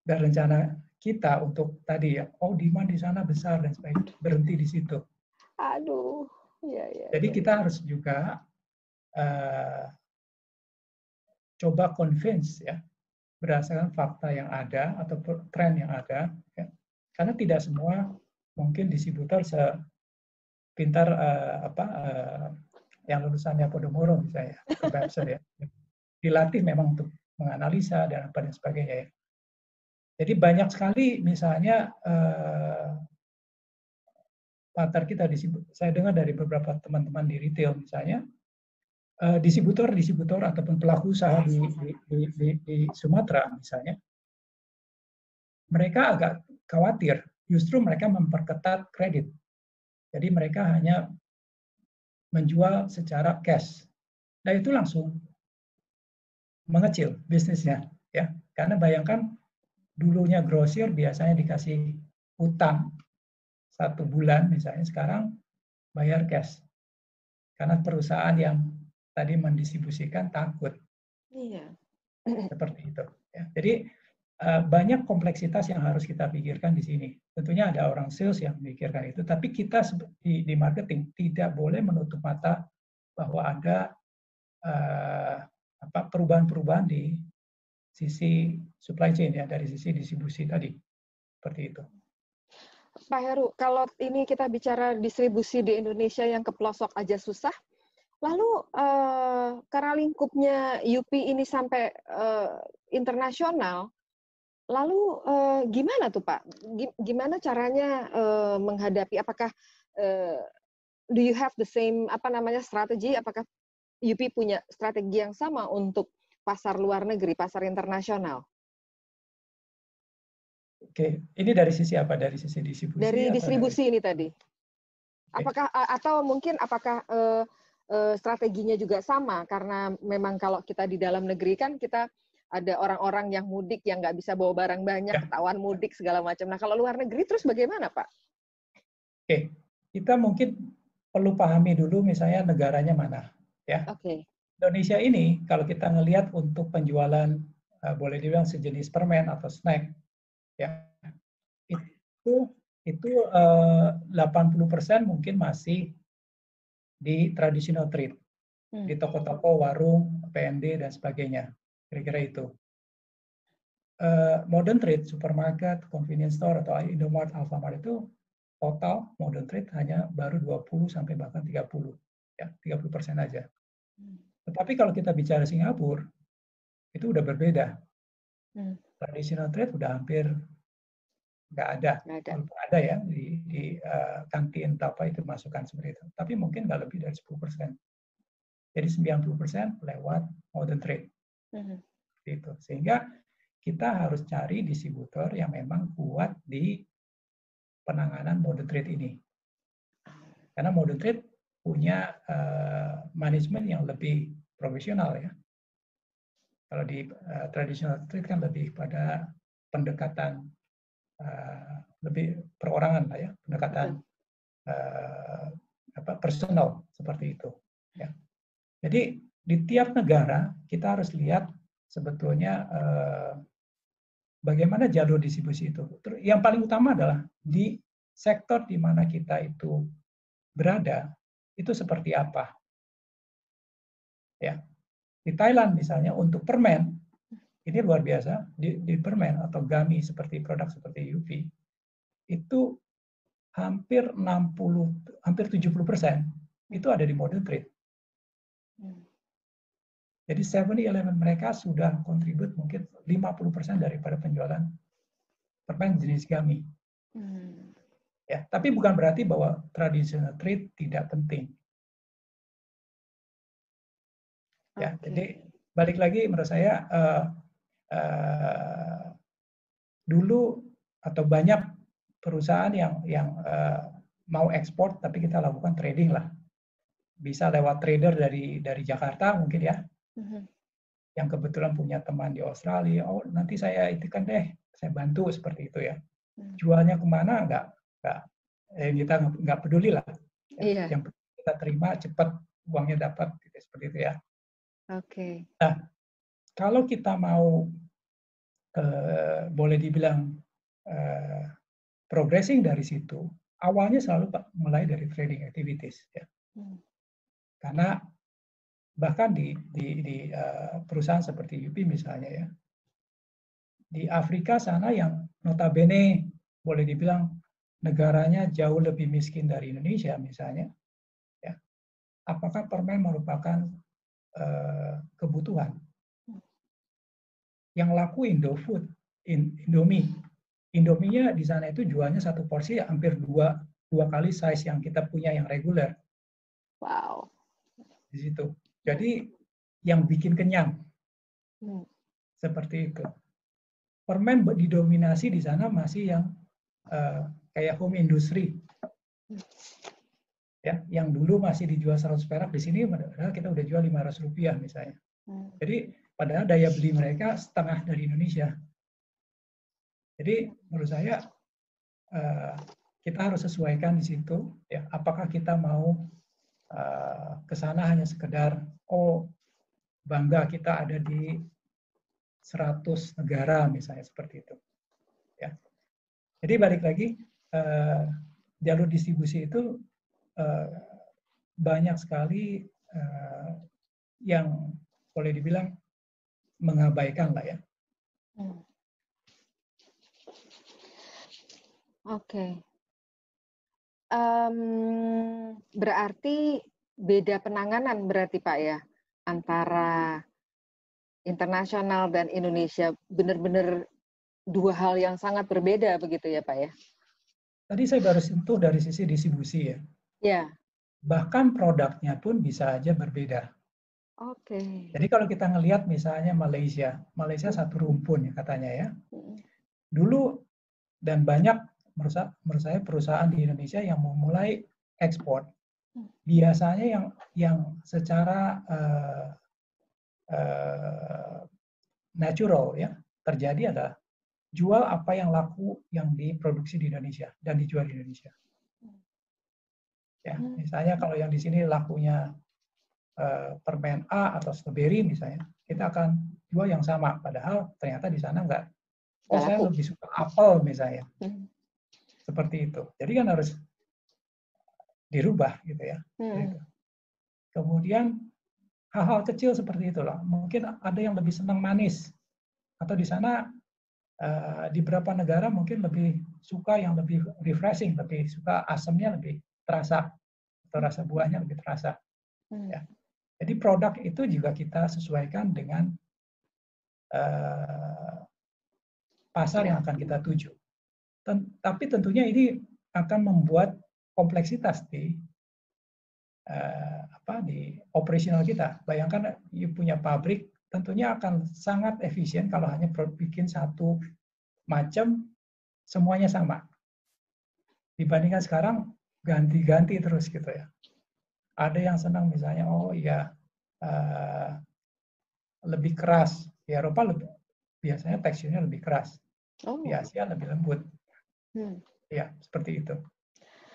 Dan rencana kita untuk tadi ya, oh demand di sana besar dan sebagainya, berhenti di situ. Aduh, ya. Jadi kita harus juga coba convince ya, berdasarkan fakta yang ada atau tren yang ada, ya. Karena tidak semua mungkin distributor sepintar yang lulusannya Podomoro misalnya, atau Babson ya, dilatih memang untuk menganalisa dan apa dan sebagainya ya. Jadi banyak sekali misalnya partner kita, saya dengar dari beberapa teman-teman di retail misalnya, distributor ataupun pelaku usaha di Sumatera misalnya, mereka agak khawatir, justru mereka memperketat kredit. Jadi mereka hanya menjual secara cash. Nah itu langsung mengecil bisnisnya, ya. Karena bayangkan dulunya grosir biasanya dikasih utang 1 bulan misalnya, sekarang bayar cash. Karena perusahaan yang tadi mendistribusikan takut. Iya. Seperti itu. Ya. Jadi banyak kompleksitas yang harus kita pikirkan di sini. Tentunya ada orang sales yang memikirkan itu, tapi kita di marketing tidak boleh menutup mata bahwa ada perubahan-perubahan di sisi supply chain ya, dari sisi distribusi tadi. Seperti itu. Pak Heru, kalau ini kita bicara distribusi di Indonesia yang ke pelosok aja susah, lalu karena lingkupnya UP ini sampai internasional, lalu gimana tuh Pak? Gimana caranya menghadapi? Apakah do you have the same strategi? Apakah UP punya strategi yang sama untuk pasar luar negeri, pasar internasional? Oke, ini dari sisi apa? Dari sisi distribusi? Dari atau distribusi dari... ini tadi. Apakah strateginya juga sama? Karena memang kalau kita di dalam negeri kan kita ada orang-orang yang mudik yang nggak bisa bawa barang banyak, ketahuan mudik segala macam. Nah kalau luar negeri terus bagaimana Pak? Oke, kita mungkin perlu pahami dulu misalnya negaranya mana, ya. Oke. Indonesia ini kalau kita ngelihat untuk penjualan boleh dibilang sejenis permen atau snack, ya itu 80% mungkin masih di traditional trade, di toko-toko, warung, PND dan sebagainya, kira-kira itu. Modern trade, supermarket, convenience store atau Indomart, Alfamart itu total modern trade hanya baru 20 sampai bahkan 30, ya 30% aja. Tetapi kalau kita bicara Singapura, itu udah berbeda. Traditional trade udah hampir nggak ada. Walaupun ada ya di kantin atau apa itu masukan seperti itu. Tapi mungkin nggak lebih dari 10%. Jadi 90% lewat modern trade. Gitu. Sehingga kita harus cari distributor yang memang kuat di penanganan modern trade ini. Karena modern trade punya manajemen yang lebih profesional ya. Kalau di traditional trade kan lebih pada pendekatan lebih perorangan lah ya, pendekatan personal seperti itu. Ya. Jadi di tiap negara kita harus lihat sebetulnya bagaimana jalur distribusi itu. Yang paling utama adalah di sektor di mana kita itu berada itu seperti apa. Ya. Di Thailand misalnya untuk permen ini luar biasa di permen atau gummy seperti produk seperti UV itu hampir 70% itu ada di modern trade. Jadi 7-Eleven mereka sudah kontribut mungkin 50% daripada penjualan permen jenis gummy. Ya, tapi bukan berarti bahwa traditional trade tidak penting. Ya, jadi balik lagi menurut saya dulu atau banyak perusahaan yang mau ekspor tapi kita lakukan trading lah. Bisa lewat trader dari Jakarta mungkin ya. Yang kebetulan punya teman di Australia, oh nanti saya itukan deh, saya bantu seperti itu ya. Jualnya kemana kita nggak peduli lah. Ya. Yang kita terima cepat uangnya dapat gitu, seperti itu ya. Nah, kalau kita mau boleh dibilang progressing dari situ, awalnya selalu mulai dari trading activities ya. Karena bahkan di perusahaan seperti UP misalnya ya, di Afrika sana yang notabene boleh dibilang negaranya jauh lebih miskin dari Indonesia misalnya, ya, apakah permen merupakan kebutuhan? Yang laku Indofood, Indomie. Indominya di sana itu jualnya satu porsi hampir dua kali size yang kita punya yang reguler. Wow. Di situ. Jadi yang bikin kenyang. Seperti itu. Permen didominasi di sana masih yang kayak home industry. Ya, yang dulu masih dijual 100 perak, di sini padahal kita udah jual 500 rupiah misalnya. Jadi padahal daya beli mereka setengah dari Indonesia. Jadi menurut saya kita harus sesuaikan di situ. Ya, apakah kita mau ke sana hanya sekedar bangga kita ada di 100 negara misalnya seperti itu. Ya. Jadi balik lagi jalur distribusi itu banyak sekali yang boleh dibilang mengabaikan lah ya. Oke. Berarti beda penanganan berarti Pak ya antara internasional dan Indonesia, benar-benar dua hal yang sangat berbeda begitu ya Pak ya? Tadi saya baru sentuh dari sisi distribusi ya. Ya. Bahkan produknya pun bisa aja berbeda. Oke. Jadi kalau kita ngelihat misalnya Malaysia satu rumpun ya katanya ya. Dulu dan banyak menurut saya perusahaan di Indonesia yang memulai ekspor biasanya yang secara natural ya terjadi adalah jual apa yang laku yang diproduksi di Indonesia dan dijual di Indonesia. Ya, misalnya kalau yang di sini lakunya permen A atau strawberry misalnya, kita akan jual yang sama. Padahal ternyata di sana enggak. Saya lebih suka apel misalnya. Seperti itu. Jadi kan harus dirubah gitu ya. Gitu. Kemudian hal-hal kecil seperti itulah. Mungkin ada yang lebih senang manis. Atau di sana di beberapa negara mungkin lebih suka yang lebih refreshing, lebih suka asamnya lebih terasa atau rasa buahnya lebih terasa. Ya. Jadi produk itu juga kita sesuaikan dengan pasar yang akan kita tuju. Tapi tentunya ini akan membuat kompleksitas di di operasional kita. Bayangkan you punya pabrik, tentunya akan sangat efisien kalau hanya bikin satu macam semuanya sama. Dibandingkan sekarang ganti-ganti terus gitu ya. Ada yang senang misalnya, oh iya lebih keras. Di Eropa biasanya teksturnya lebih keras. Di Asia lebih lembut. Ya, seperti itu.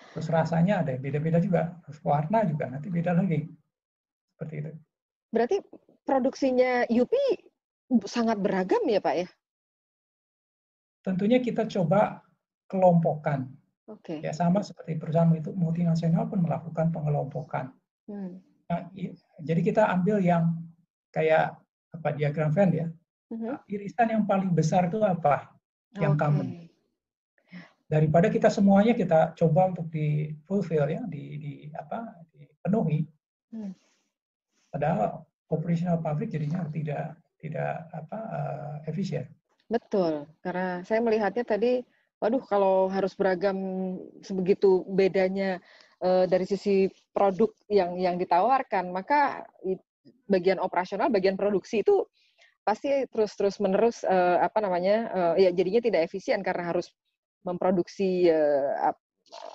Terus rasanya ada beda-beda juga. Terus warna juga nanti beda lagi. Seperti itu. Berarti produksinya UPI sangat beragam ya Pak ya? Tentunya kita coba kelompokkan. Oke. Ya sama seperti perusahaan itu multinasional pun melakukan pengelompokan. Nah, jadi kita ambil yang kayak diagram Venn ya. Irisan yang paling besar itu apa? Yang common. Daripada kita semuanya kita coba untuk di fulfill ya, dipenuhi. Padahal operational pabrik jadinya tidak efisien. Betul, karena saya melihatnya tadi, waduh kalau harus beragam sebegitu bedanya dari sisi produk yang ditawarkan, maka bagian operasional, bagian produksi itu pasti terus menerus ya jadinya tidak efisien karena harus memproduksi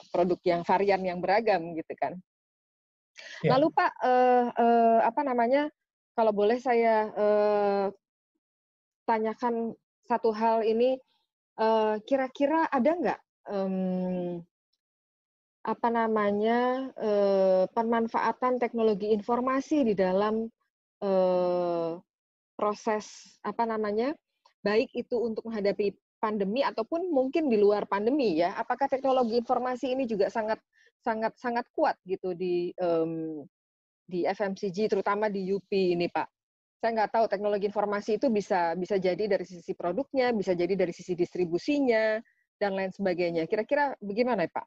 produk yang varian yang beragam gitu kan. Ya. Lalu Pak, kalau boleh saya tanyakan satu hal ini, kira-kira ada nggak pemanfaatan teknologi informasi di dalam proses baik itu untuk menghadapi pandemi ataupun mungkin di luar pandemi ya? Apakah teknologi informasi ini juga sangat kuat gitu di FMCG terutama di UPI ini Pak? Saya nggak tahu teknologi informasi itu bisa jadi dari sisi produknya, bisa jadi dari sisi distribusinya dan lain sebagainya. Kira-kira bagaimana Pak?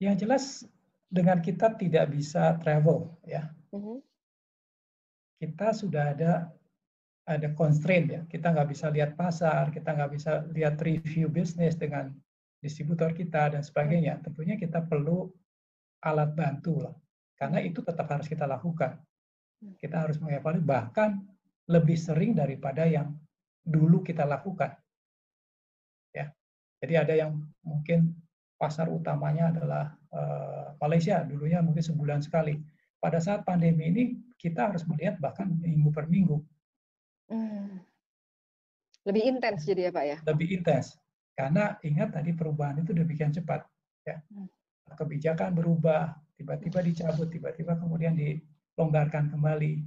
Yang jelas dengan kita tidak bisa travel ya. Kita sudah ada constraint ya. Kita nggak bisa lihat pasar, kita nggak bisa lihat review bisnis dengan distributor kita dan sebagainya. Tentunya kita perlu alat bantu lah. Karena itu tetap harus kita lakukan. Kita harus mengevaluasi bahkan lebih sering daripada yang dulu kita lakukan. Ya. Jadi ada yang mungkin pasar utamanya adalah Malaysia, dulunya mungkin sebulan sekali. Pada saat pandemi ini kita harus melihat bahkan minggu per minggu. Lebih intens jadi ya Pak ya? Lebih intens. Karena ingat tadi perubahan itu demikian cepat. Ya. Kebijakan berubah, tiba-tiba dicabut, tiba-tiba kemudian dilonggarkan kembali.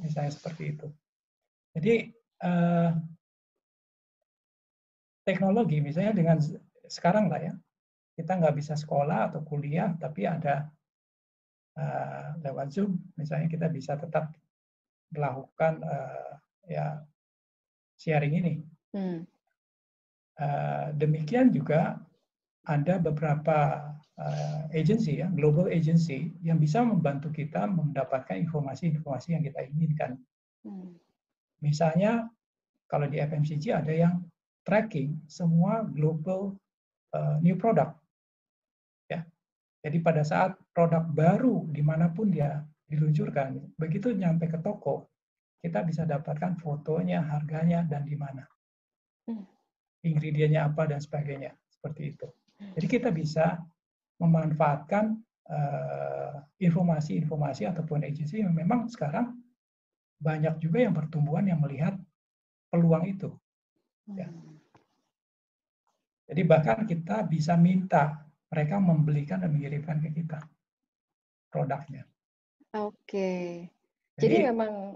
Misalnya seperti itu. Jadi teknologi misalnya dengan sekarang lah ya, kita nggak bisa sekolah atau kuliah, tapi ada lewat Zoom, misalnya kita bisa tetap melakukan sharing ini. Demikian juga ada beberapa agensi ya, global agency yang bisa membantu kita mendapatkan informasi-informasi yang kita inginkan. Misalnya kalau di FMCG ada yang tracking semua global new product. Ya. Jadi pada saat produk baru dimanapun dia diluncurkan, begitu nyampe ke toko, kita bisa dapatkan fotonya, harganya, dan di mana. Ingredientnya apa, dan sebagainya. Seperti itu. Jadi kita bisa memanfaatkan informasi-informasi ataupun agensi yang memang sekarang banyak juga yang pertumbuhan yang melihat peluang itu. Ya. Jadi bahkan kita bisa minta mereka membelikan dan mengirimkan ke kita produknya. Oke. Jadi memang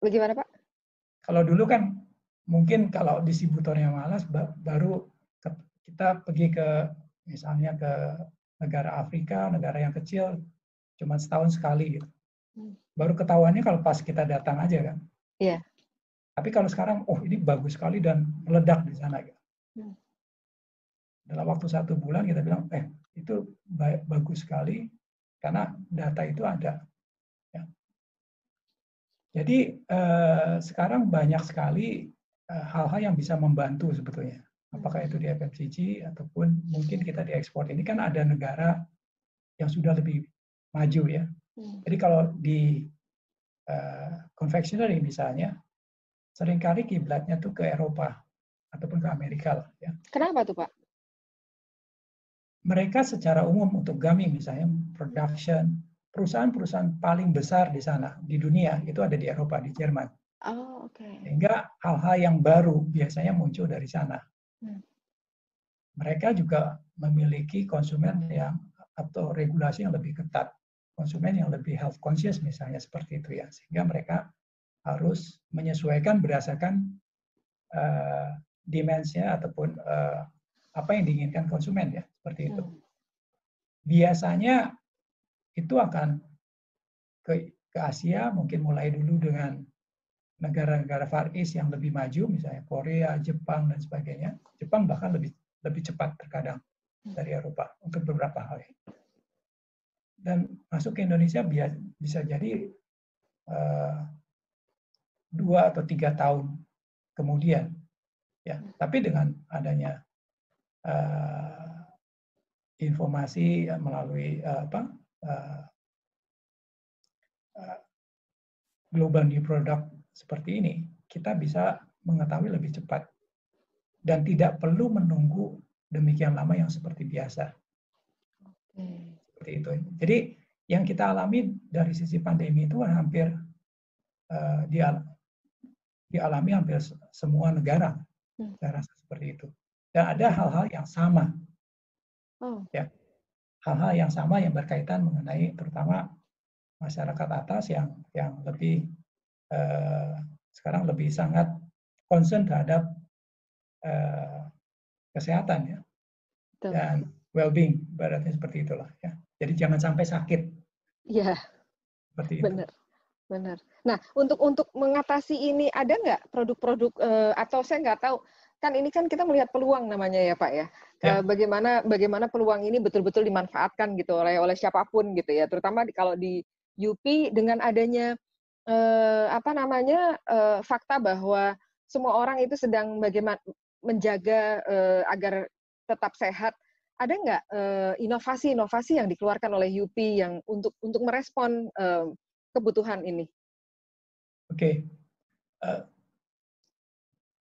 bagaimana Pak? Kalau dulu kan mungkin kalau distributornya malas baru kita pergi ke misalnya ke negara Afrika, negara yang kecil cuma setahun sekali gitu. Baru ketahuannya kalau pas kita datang aja kan. Iya. Tapi kalau sekarang, oh ini bagus sekali dan meledak di sana gitu. Dalam waktu 1 bulan kita bilang, itu bagus sekali karena data itu ada. Ya. Jadi sekarang banyak sekali hal-hal yang bisa membantu sebetulnya. Apakah itu di FMCG ataupun mungkin kita diekspor. Ini kan ada negara yang sudah lebih maju ya. Jadi kalau di confectionery misalnya, seringkali kiblatnya tuh ke Eropa ataupun ke Amerika lah ya. Kenapa tuh Pak? Mereka secara umum untuk gummy misalnya production, perusahaan-perusahaan paling besar di sana di dunia itu ada di Eropa, di Jerman. Oh, oke. Sehingga hal-hal yang baru biasanya muncul dari sana. Mereka juga memiliki konsumen yang atau regulasi yang lebih ketat, konsumen yang lebih health conscious misalnya seperti itu ya, sehingga mereka harus menyesuaikan berdasarkan demand-nya ataupun apa yang diinginkan konsumen ya, seperti itu. Biasanya itu akan ke Asia, mungkin mulai dulu dengan negara-negara Far East yang lebih maju, misalnya Korea, Jepang dan sebagainya. Jepang bahkan lebih cepat terkadang dari Eropa untuk beberapa hal. Dan masuk ke Indonesia bisa jadi 2 atau 3 tahun kemudian, ya. Tapi dengan adanya informasi melalui global new product seperti ini, kita bisa mengetahui lebih cepat dan tidak perlu menunggu demikian lama yang seperti biasa. Seperti itu. Jadi yang kita alami dari sisi pandemi itu hampir dialami hampir semua negara. Saya rasa seperti itu. Dan ada hal-hal yang sama. Ya, hal-hal yang sama yang berkaitan mengenai terutama masyarakat atas yang lebih sekarang lebih sangat concern terhadap kesehatan ya. Dan well-being, ibaratnya seperti itulah ya. Jadi jangan sampai sakit. Iya. Seperti itu. Benar. Nah, untuk mengatasi ini ada nggak produk-produk atau saya nggak tahu, kan ini kan kita melihat peluang namanya ya Pak ya. Bagaimana peluang ini betul-betul dimanfaatkan gitu oleh siapapun gitu ya. Terutama kalau di UP dengan adanya fakta bahwa semua orang itu sedang bagaimana menjaga agar tetap sehat. Ada nggak inovasi-inovasi yang dikeluarkan oleh UP yang untuk merespon kebutuhan ini? Oke.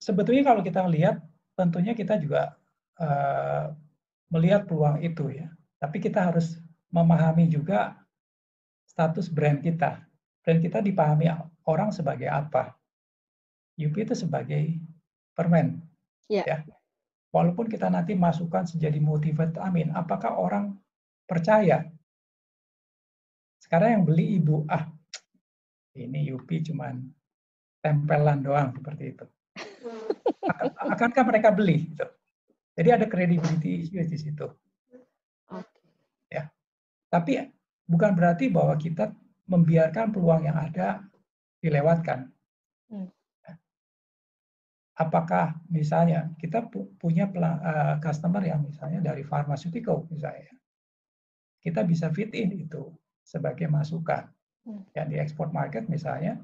Sebetulnya kalau kita lihat, tentunya kita juga melihat peluang itu ya. Tapi kita harus memahami juga status brand kita. Brand kita dipahami orang sebagai apa. UP itu sebagai permen. Ya. Walaupun kita nanti masukkan menjadi multivitamin, apakah orang percaya? Sekarang yang beli ibu, ini UP cuman tempelan doang seperti itu. Akankah mereka beli? Gitu. Jadi ada credibility issue di situ. Ya. Tapi bukan berarti bahwa kita membiarkan peluang yang ada dilewatkan. Apakah misalnya kita punya customer yang misalnya dari pharmaceutical misalnya, kita bisa fit in itu sebagai masukan. Yang di export market misalnya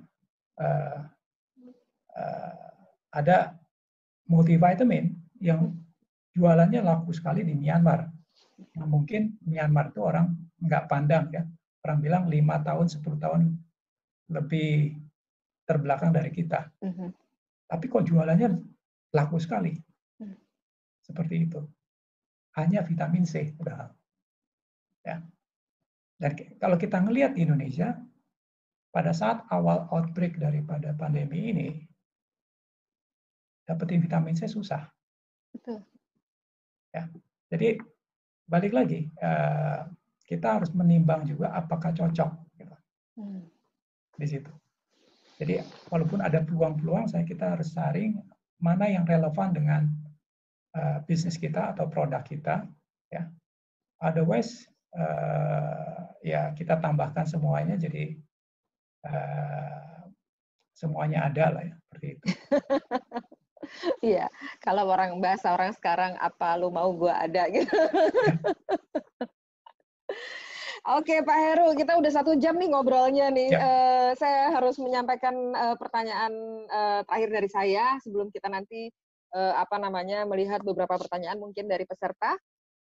ada multivitamin yang jualannya laku sekali di Myanmar. Yang mungkin Myanmar itu orang nggak pandang ya. Orang bilang 5 tahun, 10 tahun lebih terbelakang dari kita. Tapi kok jualannya laku sekali. Seperti itu. Hanya vitamin C padahal. Ya. Dan kalau kita ngelihat di Indonesia, pada saat awal outbreak daripada pandemi ini, dapetin vitamin C susah. Betul. Ya. Jadi balik lagi, kita harus menimbang juga apakah cocok gitu. Di situ. Jadi walaupun ada peluang-peluang, kita harus saring mana yang relevan dengan bisnis kita atau produk kita. Ya. Otherwise, ya kita tambahkan semuanya jadi semuanya ada lah ya seperti itu. Iya, kalau bahasa orang sekarang apa lu mau gua ada gitu. Oke, Pak Heru, kita udah 1 jam nih ngobrolnya nih. Ya. Saya harus menyampaikan pertanyaan terakhir dari saya sebelum kita nanti melihat beberapa pertanyaan mungkin dari peserta.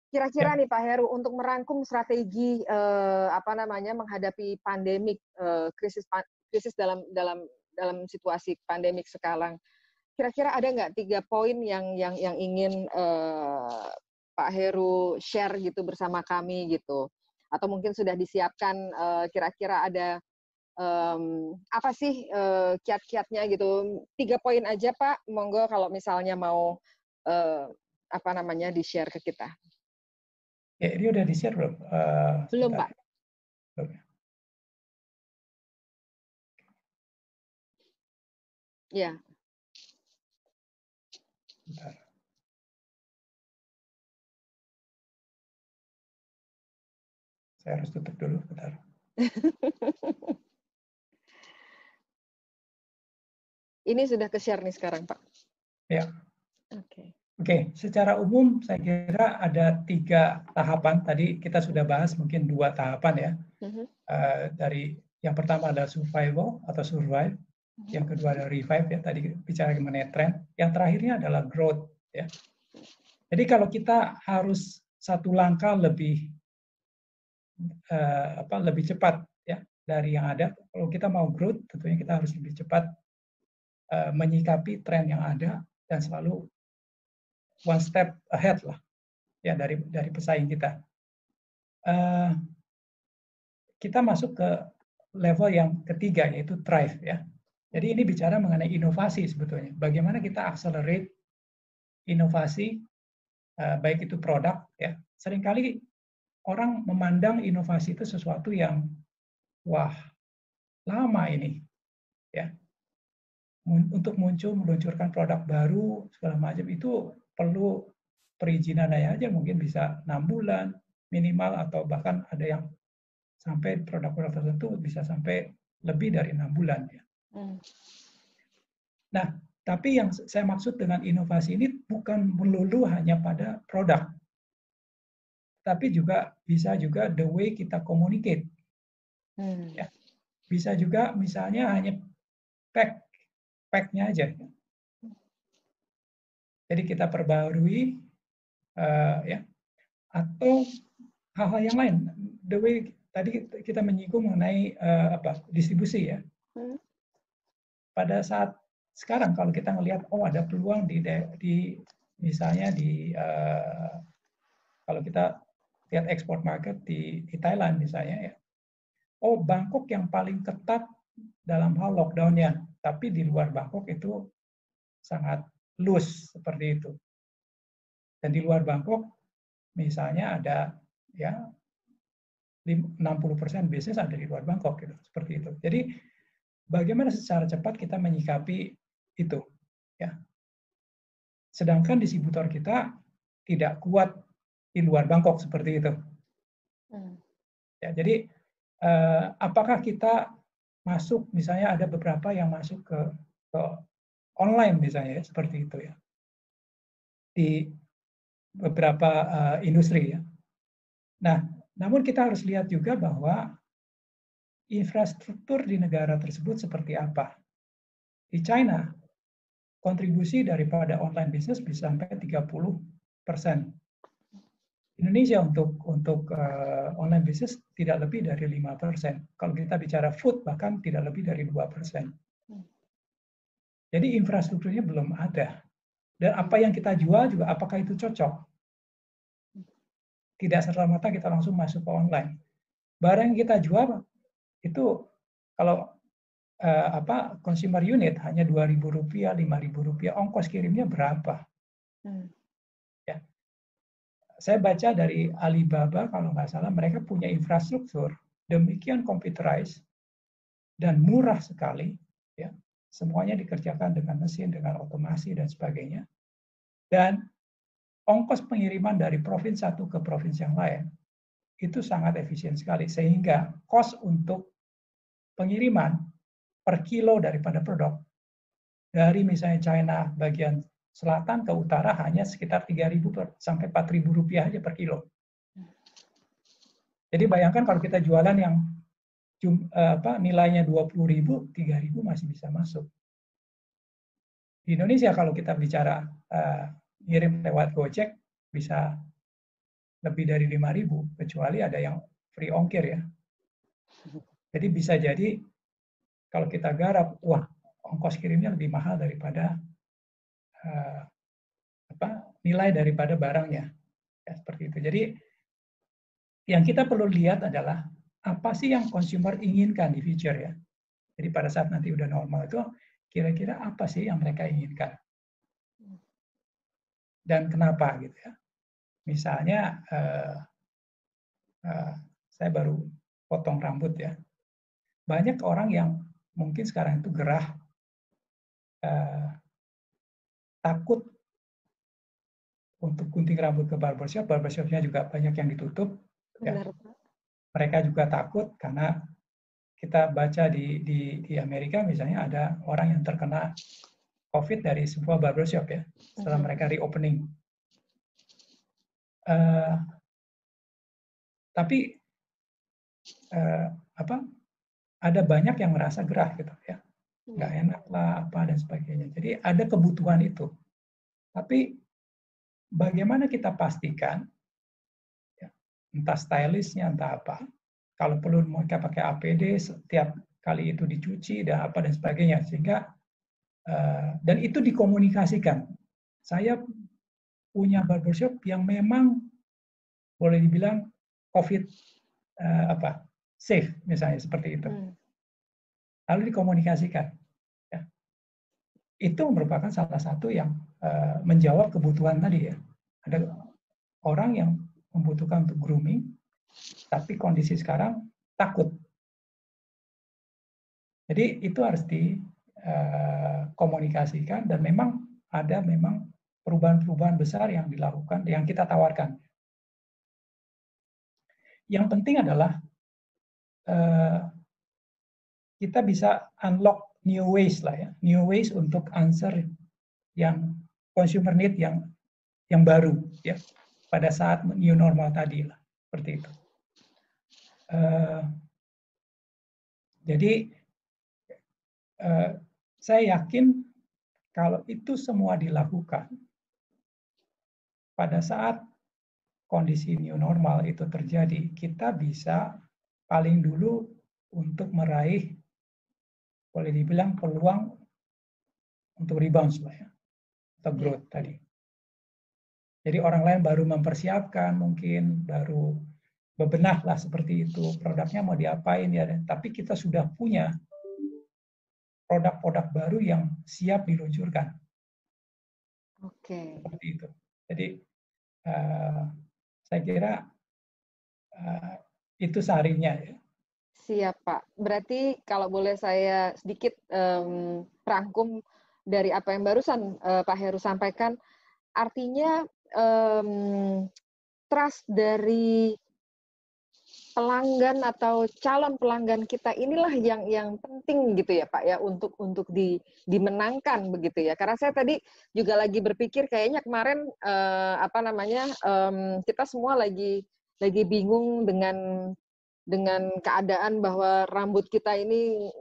Kira-kira nih Pak Heru, untuk merangkum strategi menghadapi pandemik, krisis dalam situasi pandemik sekarang. Kira-kira ada nggak 3 poin yang ingin Pak Heru share gitu bersama kami gitu? Atau mungkin sudah disiapkan kira-kira ada apa sih kiat-kiatnya gitu? 3 poin aja Pak, monggo kalau misalnya mau di-share ke kita. Ya, ini udah di-share belum? Belum Pak. Belum. Ya. Bentar. Saya harus tutup dulu, bentar. Ini sudah ke-share nih sekarang, Pak. Ya. Oke. Oke, secara umum saya kira ada 3 tahapan. Tadi kita sudah bahas mungkin 2 tahapan ya. Dari yang pertama adalah survival atau survive, yang kedua adalah revive ya. Tadi bicara mengenai trend. Yang terakhirnya adalah growth ya. Jadi kalau kita harus 1 langkah lebih cepat ya dari yang ada. Kalau kita mau growth, tentunya kita harus lebih cepat menyikapi tren yang ada dan selalu one step ahead lah ya dari pesaing kita. Kita masuk ke level yang ketiga yaitu thrive ya. Jadi ini bicara mengenai inovasi sebetulnya. Bagaimana kita accelerate inovasi baik itu produk ya. Seringkali orang memandang inovasi itu sesuatu yang wah, lama ini ya. Untuk meluncurkan produk baru segala macam itu perlu perizinan aja mungkin bisa 6 bulan minimal atau bahkan ada yang sampai produk-produk tertentu bisa sampai lebih dari 6 bulan ya. Nah, tapi yang saya maksud dengan inovasi ini bukan melulu hanya pada produk, tapi juga bisa juga the way kita communicate. Ya. Bisa juga misalnya hanya pack-nya aja. Jadi kita perbarui ya, atau hal-hal yang lain. The way tadi kita menyinggung mengenai distribusi ya. Pada saat sekarang kalau kita melihat ada peluang di misalnya kalau kita lihat export market di Thailand misalnya ya. Bangkok yang paling ketat dalam hal lockdown-nya, tapi di luar Bangkok itu sangat loose seperti itu. Dan di luar Bangkok misalnya ada ya 60% bisnis ada di luar Bangkok gitu, seperti itu. Jadi bagaimana secara cepat kita menyikapi itu ya. Sedangkan distributor kita tidak kuat di luar Bangkok seperti itu. Ya, jadi apakah kita masuk misalnya ada beberapa yang masuk ke online misalnya ya, seperti itu ya. Di beberapa industri ya. Nah, namun kita harus lihat juga bahwa infrastruktur di negara tersebut seperti apa. Di China, kontribusi daripada online business bisa sampai 30%. Indonesia untuk online business tidak lebih dari 5%. Kalau kita bicara food bahkan tidak lebih dari 2%. Jadi infrastrukturnya belum ada. Dan apa yang kita jual juga apakah itu cocok? Tidak serta-merta kita langsung masuk ke online. Barang yang kita jual itu kalau consumer unit hanya Rp2.000, Rp5.000, ongkos kirimnya berapa? Ya. Saya baca dari Alibaba kalau nggak salah mereka punya infrastruktur demikian computerized dan murah sekali, ya. Semuanya dikerjakan dengan mesin, dengan otomasi dan sebagainya. Dan ongkos pengiriman dari provinsi satu ke provinsi yang lain itu sangat efisien sekali sehingga cost untuk pengiriman per kilo daripada produk dari misalnya China bagian selatan ke utara hanya sekitar 3.000 sampai 4.000 rupiah aja per kilo. Jadi bayangkan kalau kita jualan yang nilainya 20.000, 3.000 masih bisa masuk. Di Indonesia kalau kita bicara ngirim lewat Gojek bisa lebih dari 5.000, kecuali ada yang free ongkir ya. Jadi bisa jadi kalau kita garap, wah ongkos kirimnya lebih mahal daripada nilai daripada barangnya. Ya, seperti itu. Jadi yang kita perlu lihat adalah apa sih yang consumer inginkan di future ya. Jadi pada saat nanti udah normal itu kira-kira apa sih yang mereka inginkan dan kenapa gitu ya. Misalnya saya baru potong rambut ya. Banyak orang yang mungkin sekarang itu gerah, takut untuk gunting rambut ke barbershop. Barbershopnya juga banyak yang ditutup. Ya. Mereka juga takut karena kita baca di Amerika misalnya ada orang yang terkena COVID dari sebuah barbershop ya, setelah mereka reopening. Tapi ada banyak yang merasa gerah gitu ya, nggak enak lah apa dan sebagainya. Jadi ada kebutuhan itu. Tapi bagaimana kita pastikan, ya, entah stylistnya entah apa, kalau perlu mereka pakai APD setiap kali itu dicuci dan apa dan sebagainya, sehingga dan itu dikomunikasikan. Saya punya barbershop yang memang boleh dibilang COVID safe misalnya seperti itu. Lalu dikomunikasikan. Ya. Itu merupakan salah satu yang menjawab kebutuhan tadi ya. Ada orang yang membutuhkan untuk grooming, tapi kondisi sekarang takut. Jadi itu harus dikomunikasikan dan memang ada perubahan-perubahan besar yang dilakukan, yang kita tawarkan. Yang penting adalah kita bisa unlock new ways lah ya, new ways untuk answer yang consumer need yang baru ya pada saat new normal tadi lah, seperti itu. Jadi saya yakin kalau itu semua dilakukan pada saat kondisi new normal itu terjadi, kita bisa paling dulu untuk meraih, boleh dibilang peluang untuk rebound lah ya, atau growth tadi. Jadi orang lain baru mempersiapkan, mungkin baru bebenah lah seperti itu, produknya mau diapain ya, tapi kita sudah punya produk-produk baru yang siap diluncurkan. Oke. Seperti itu. Jadi saya kira itu seharinya ya. Siap Pak. Berarti kalau boleh saya sedikit rangkum dari apa yang barusan Pak Heru sampaikan, artinya trust dari pelanggan atau calon pelanggan kita inilah yang penting gitu ya Pak ya untuk dimenangkan begitu ya. Karena saya tadi juga lagi berpikir kayaknya kemarin kita semua lagi bingung dengan keadaan bahwa rambut kita ini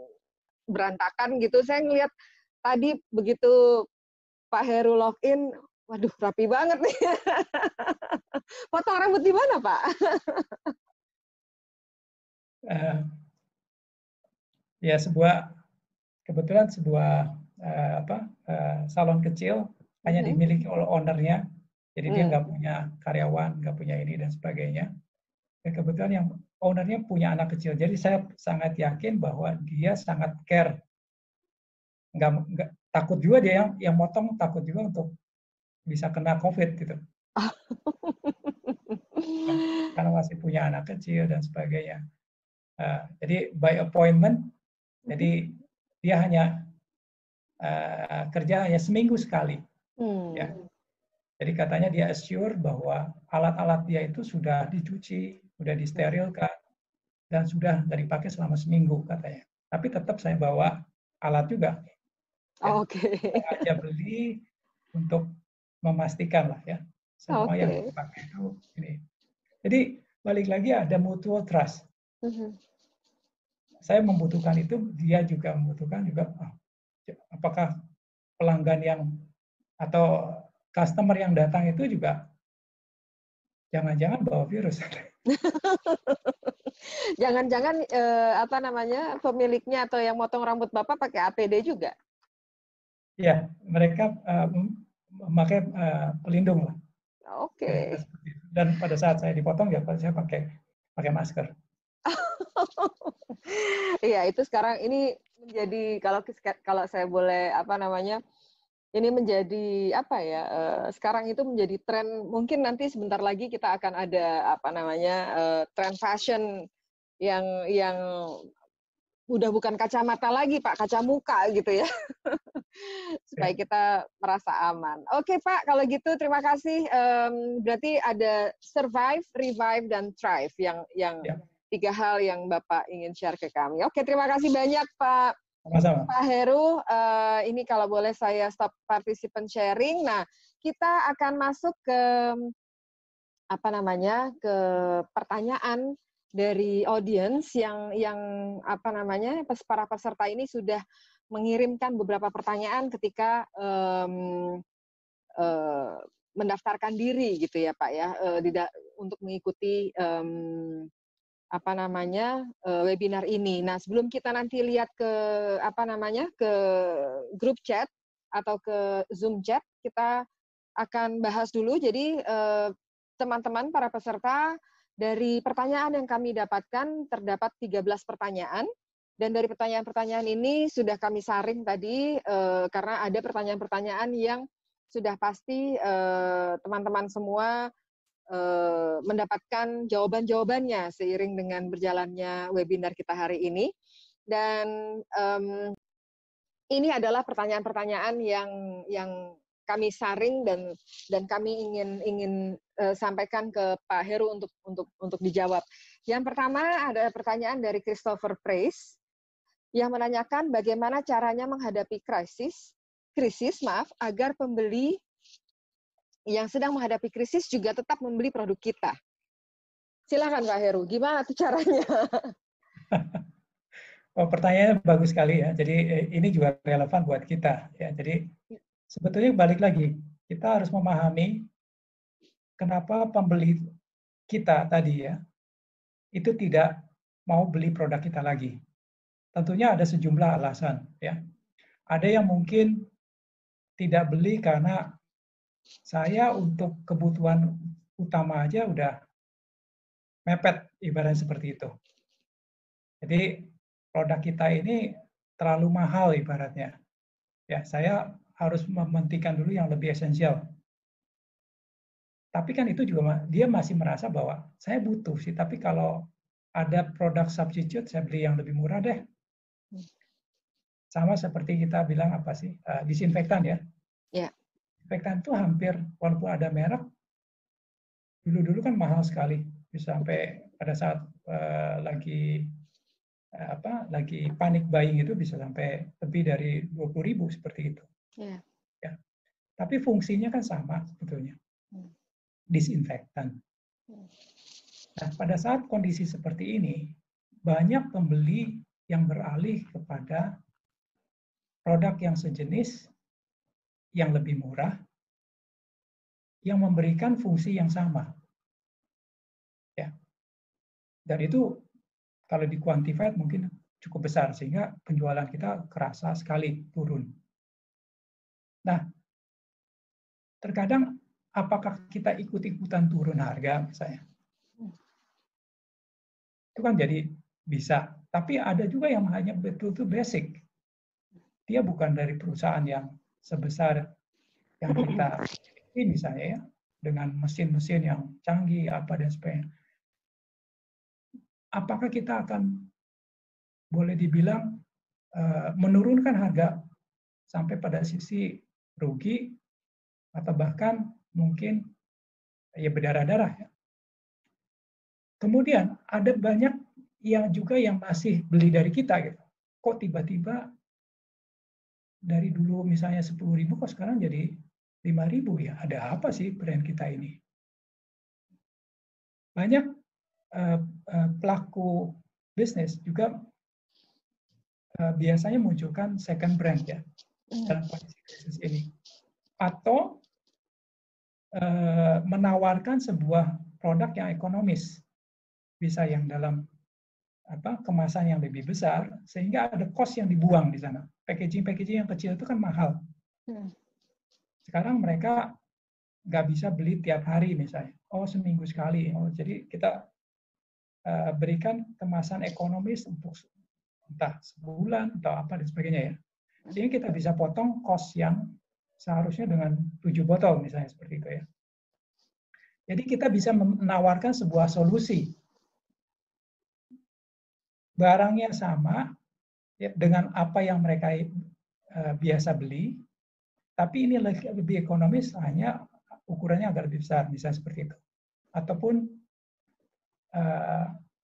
berantakan gitu. Saya ngelihat tadi begitu Pak Heru login, waduh rapi banget nih. Potong rambut di mana Pak? Ya kebetulan sebuah salon kecil hanya dimiliki oleh ownernya, jadi dia nggak punya karyawan, nggak punya ini dan sebagainya. Dan kebetulan yang ownernya punya anak kecil, jadi saya sangat yakin bahwa dia sangat care. Nggak takut juga dia yang motong, takut juga untuk bisa kena COVID gitu. Karena masih punya anak kecil dan sebagainya. Jadi by appointment, jadi dia hanya kerja hanya seminggu sekali. Ya. Jadi katanya dia assure bahwa alat-alat dia itu sudah dicuci, sudah disterilkan, dan sudah dipakai selama seminggu katanya. Tapi tetap saya bawa alat juga. Ya. Oke. Saya aja beli untuk memastikan lah ya semua yang dipakai itu ini. Jadi balik lagi ada mutual trust. Mhm. Saya membutuhkan itu, dia juga membutuhkan juga. Apakah pelanggan yang atau customer yang datang itu juga jangan-jangan bawa virus? Jangan-jangan apa namanya pemiliknya atau yang motong rambut Bapak pakai APD juga? Ya, mereka memakai pelindung lah. Oke. Dan pada saat saya dipotong ya saya pakai masker. Iya, itu sekarang ini menjadi kalau saya boleh apa namanya, ini menjadi apa ya, sekarang itu menjadi tren mungkin nanti sebentar lagi kita akan ada apa namanya, tren fashion yang udah bukan kacamata lagi Pak, kaca muka gitu ya. Supaya Ya, kita merasa aman. Oke Pak, kalau gitu terima kasih, berarti ada survive, revive, dan thrive yang ya, 3 hal yang Bapak ingin share ke kami. Oke, terima kasih banyak Pak sama-sama. Pak Heru, ini kalau boleh saya stop participant sharing. Nah, kita akan masuk ke apa namanya, ke pertanyaan dari audiens yang apa namanya, para peserta ini sudah mengirimkan beberapa pertanyaan ketika eee, mendaftarkan diri gitu ya, Pak, ya, untuk mengikuti, apa namanya, webinar ini. Nah, sebelum kita nanti lihat ke apa namanya, ke grup chat atau ke Zoom chat, kita akan bahas dulu. Jadi, teman-teman para peserta, dari pertanyaan yang kami dapatkan terdapat 13 pertanyaan, dan dari pertanyaan-pertanyaan ini sudah kami saring tadi, karena ada pertanyaan-pertanyaan yang sudah pasti, teman-teman semua mendapatkan jawaban-jawabannya seiring dengan berjalannya webinar kita hari ini. Dan ini adalah pertanyaan-pertanyaan yang kami saring dan kami ingin sampaikan ke Pak Heru untuk dijawab. Yang pertama ada pertanyaan dari Christopher Price yang menanyakan bagaimana caranya menghadapi krisis agar pembeli yang sedang menghadapi krisis juga tetap membeli produk kita. Silakan Pak Heru, gimana tuh caranya? Oh, pertanyaannya bagus sekali ya. Jadi ini juga relevan buat kita ya. Jadi sebetulnya balik lagi, kita harus memahami kenapa pembeli kita tadi ya itu tidak mau beli produk kita lagi. Tentunya ada sejumlah alasan ya. Ada yang mungkin tidak beli karena saya untuk kebutuhan utama aja udah mepet, ibaratnya seperti itu. Jadi produk kita ini terlalu mahal ibaratnya. Ya, saya harus mementingkan dulu yang lebih esensial. Tapi kan itu juga dia masih merasa bahwa saya butuh sih, tapi kalau ada produk substitute saya beli yang lebih murah deh. Sama seperti kita bilang apa sih, disinfektan ya. Ya. Disinfektan itu hampir walaupun ada merek, dulu-dulu kan mahal sekali. Bisa sampai pada saat lagi panic buying itu bisa sampai lebih dari 20.000 seperti itu. Ya. Ya. Tapi fungsinya kan sama sebetulnya. Disinfektan. Nah, pada saat kondisi seperti ini, banyak pembeli yang beralih kepada produk yang sejenis, yang lebih murah, yang memberikan fungsi yang sama. Ya. Dan itu kalau di-quantified mungkin cukup besar, sehingga penjualan kita kerasa sekali turun. Nah, terkadang apakah kita ikut-ikutan turun harga misalnya? Itu kan jadi bisa. Tapi ada juga yang hanya betul-betul basic. Dia bukan dari perusahaan yang sebesar yang kita miliki misalnya ya, dengan mesin-mesin yang canggih apa dan sebagainya. Apakah kita akan boleh dibilang menurunkan harga sampai pada sisi rugi atau bahkan mungkin ya berdarah-darah ya. Kemudian ada banyak yang juga yang masih beli dari kita gitu. Kok tiba-tiba dari dulu misalnya 10.000 kok sekarang jadi 5.000 ya? Ada apa sih brand kita ini? Banyak pelaku bisnis juga biasanya munculkan second brand ya dalam kondisi krisis ini, atau menawarkan sebuah produk yang ekonomis, bisa yang dalam kemasan yang lebih besar, sehingga ada cost yang dibuang di sana. Packaging yang kecil itu kan mahal. Sekarang mereka nggak bisa beli tiap hari misalnya. Oh, seminggu sekali. Oh, jadi kita berikan kemasan ekonomis untuk entah sebulan atau apa dan sebagainya ya. Sehingga kita bisa potong cost yang seharusnya dengan 7 botol misalnya seperti itu ya. Jadi kita bisa menawarkan sebuah solusi. Barangnya sama ya, dengan apa yang mereka biasa beli, tapi ini lebih ekonomis, hanya ukurannya agak lebih besar, misalnya seperti itu. Ataupun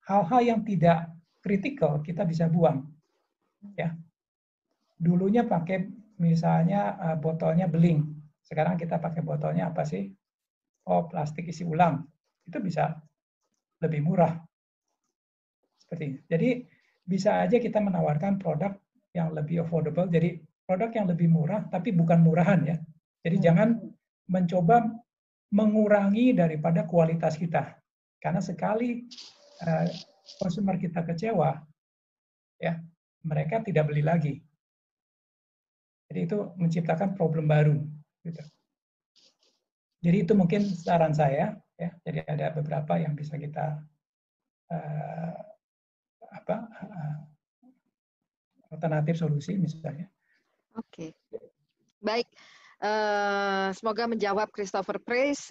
hal-hal yang tidak kritikal kita bisa buang. Ya, dulunya pakai misalnya botolnya beling, sekarang kita pakai botolnya apa sih? Oh, plastik isi ulang, itu bisa lebih murah. Seperti ini. Jadi bisa aja kita menawarkan produk yang lebih affordable, jadi produk yang lebih murah, tapi bukan murahan ya. Jadi jangan mencoba mengurangi daripada kualitas kita, karena sekali konsumer kita kecewa, ya mereka tidak beli lagi. Jadi itu menciptakan problem baru. Gitu. Jadi itu mungkin saran saya, ya. Jadi ada beberapa yang bisa kita alternatif solusi misalnya. Oke, baik. Semoga menjawab Christopher Price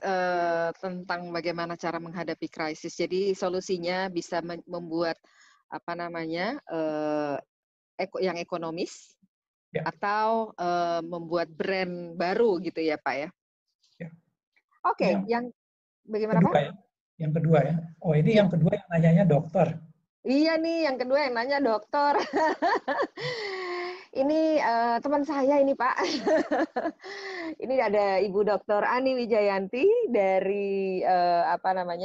tentang bagaimana cara menghadapi krisis. Jadi solusinya bisa membuat yang ekonomis ya, atau membuat brand baru gitu ya Pak ya. Ya. Oke, yang bagaimana kedua, Pak? Ya. Yang kedua ya. Oh ini ya. Yang kedua yang nanyanya dokter. Iya nih, yang kedua yang nanya dokter. Ini teman saya ini Pak. Ini ada Ibu Dr. Ani Wijayanti dari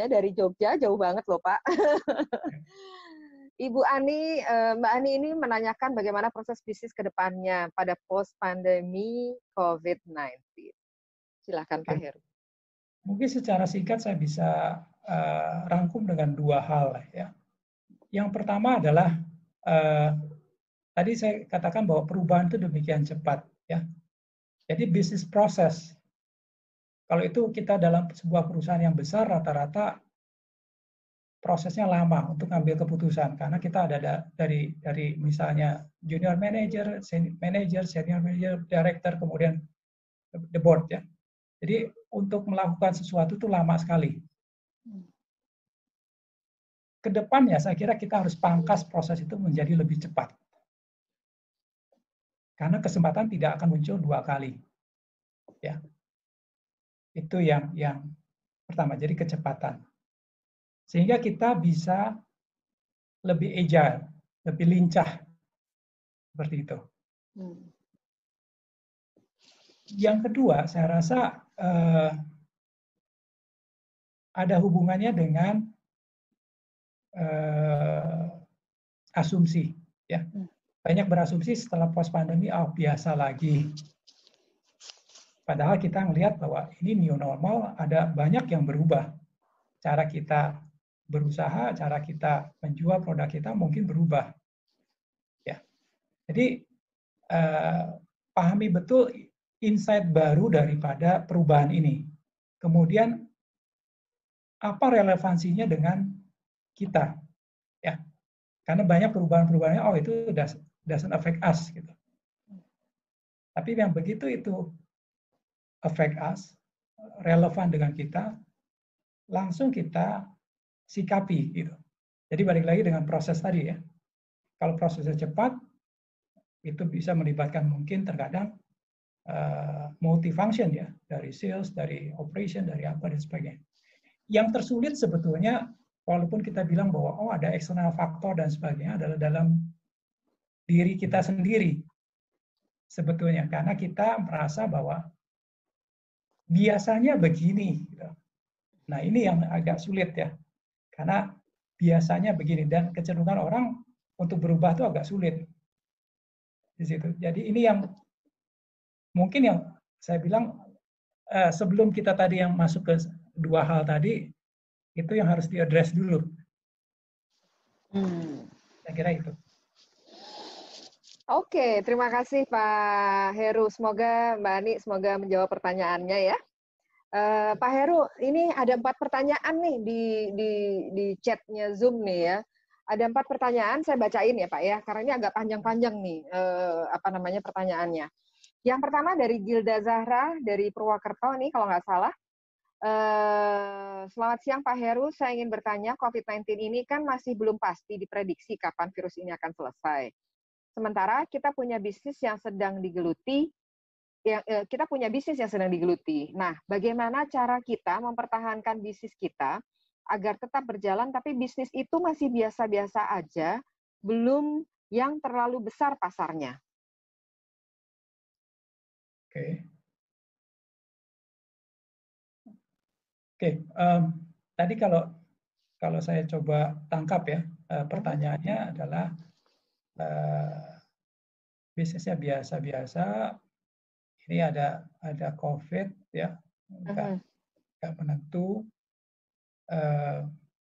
dari Jogja, jauh banget loh Pak. Ibu Ani, Mbak Ani ini menanyakan bagaimana proses bisnis ke depannya pada post pandemi COVID-19. Silakan Pak Heru. Mungkin secara singkat saya bisa rangkum dengan dua hal ya. Yang pertama adalah tadi saya katakan bahwa perubahan itu demikian cepat ya. Jadi bisnis proses, kalau itu kita dalam sebuah perusahaan yang besar, rata-rata prosesnya lama untuk ambil keputusan karena kita ada dari misalnya junior manager, senior manager, director, kemudian the board ya. Jadi untuk melakukan sesuatu itu lama sekali. Kedepannya saya kira kita harus pangkas proses itu menjadi lebih cepat. Karena kesempatan tidak akan muncul dua kali. Ya. Itu yang pertama, jadi kecepatan. Sehingga kita bisa lebih agile, lebih lincah. Seperti itu. Yang kedua, saya rasa ada hubungannya dengan asumsi. Ya. Banyak berasumsi setelah post pandemi, biasa lagi. Padahal kita melihat bahwa ini new normal, ada banyak yang berubah. Cara kita berusaha, cara kita menjual produk kita mungkin berubah. Ya. Jadi pahami betul insight baru daripada perubahan ini. Kemudian apa relevansinya dengan kita? Ya. Karena banyak perubahan-perubahannya, itu doesn't affect us gitu. Tapi yang begitu itu affect us, relevan dengan kita, langsung kita sikapi gitu. Jadi balik lagi dengan proses tadi ya. Kalau prosesnya cepat, itu bisa melibatkan mungkin terkadang multifunction ya, dari sales, dari operation, dari apa dan sebagainya. Yang tersulit sebetulnya, walaupun kita bilang bahwa ada eksternal faktor dan sebagainya, adalah dalam diri kita sendiri sebetulnya, karena kita merasa bahwa biasanya begini. Gitu. Nah ini yang agak sulit ya, karena biasanya begini, dan kecenderungan orang untuk berubah itu agak sulit di situ. Jadi ini yang mungkin yang saya bilang sebelum kita tadi yang masuk ke dua hal tadi, itu yang harus diadres dulu. Saya kira itu. Oke, terima kasih Pak Heru. Semoga Mbak Ani semoga menjawab pertanyaannya ya. Pak Heru, ini ada 4 pertanyaan nih di chatnya Zoom nih ya. Ada 4 pertanyaan, saya bacain ya Pak ya, karena ini agak panjang-panjang nih pertanyaannya. Yang pertama dari Gilda Zahra dari Purwokerto nih kalau nggak salah. Selamat siang Pak Heru, saya ingin bertanya COVID-19 ini kan masih belum pasti diprediksi kapan virus ini akan selesai. Sementara kita punya bisnis yang sedang digeluti. Nah, bagaimana cara kita mempertahankan bisnis kita agar tetap berjalan, tapi bisnis itu masih biasa-biasa aja, belum yang terlalu besar pasarnya? Tadi kalau saya coba tangkap ya, pertanyaannya adalah bisnisnya biasa-biasa, ini ada COVID ya, nggak menentu.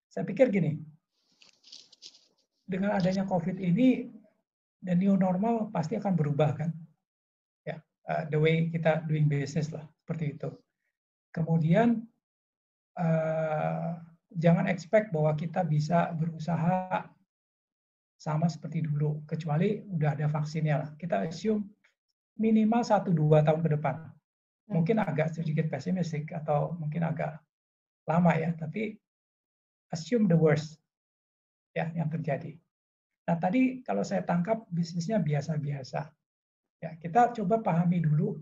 Saya pikir gini, dengan adanya COVID ini, the new normal pasti akan berubah kan, ya, the way kita doing business lah, seperti itu. Kemudian jangan expect bahwa kita bisa berusaha sama seperti dulu, kecuali udah ada vaksinnya lah. Kita assume minimal 1-2 tahun ke depan. Mungkin agak sedikit pesimistik atau mungkin agak lama ya, tapi assume the worst ya yang terjadi. Nah tadi kalau saya tangkap bisnisnya biasa-biasa. Ya, kita coba pahami dulu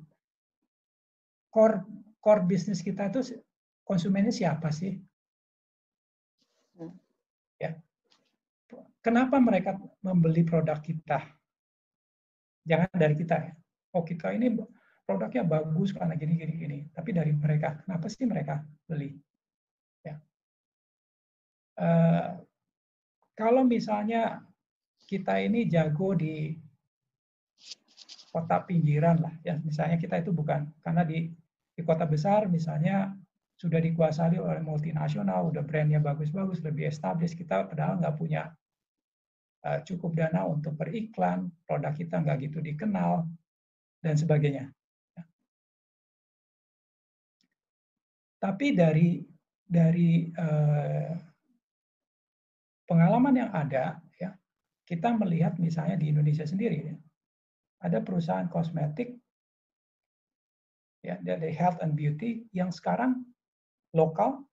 core bisnis kita itu konsumennya siapa sih? Ya. Kenapa mereka membeli produk kita? Jangan dari kita ya. Oh kita ini produknya bagus karena gini. Tapi dari mereka, kenapa sih mereka beli? Ya. Kalau misalnya kita ini jago di kota pinggiran lah, ya misalnya kita itu bukan karena di kota besar misalnya sudah dikuasai oleh multinasional, udah brandnya bagus-bagus, lebih established, kita padahal nggak punya cukup dana untuk beriklan, produk kita nggak gitu dikenal dan sebagainya. Tapi dari pengalaman yang ada, ya kita melihat misalnya di Indonesia sendiri, ya, ada perusahaan kosmetik, ya dari health and beauty yang sekarang lokal,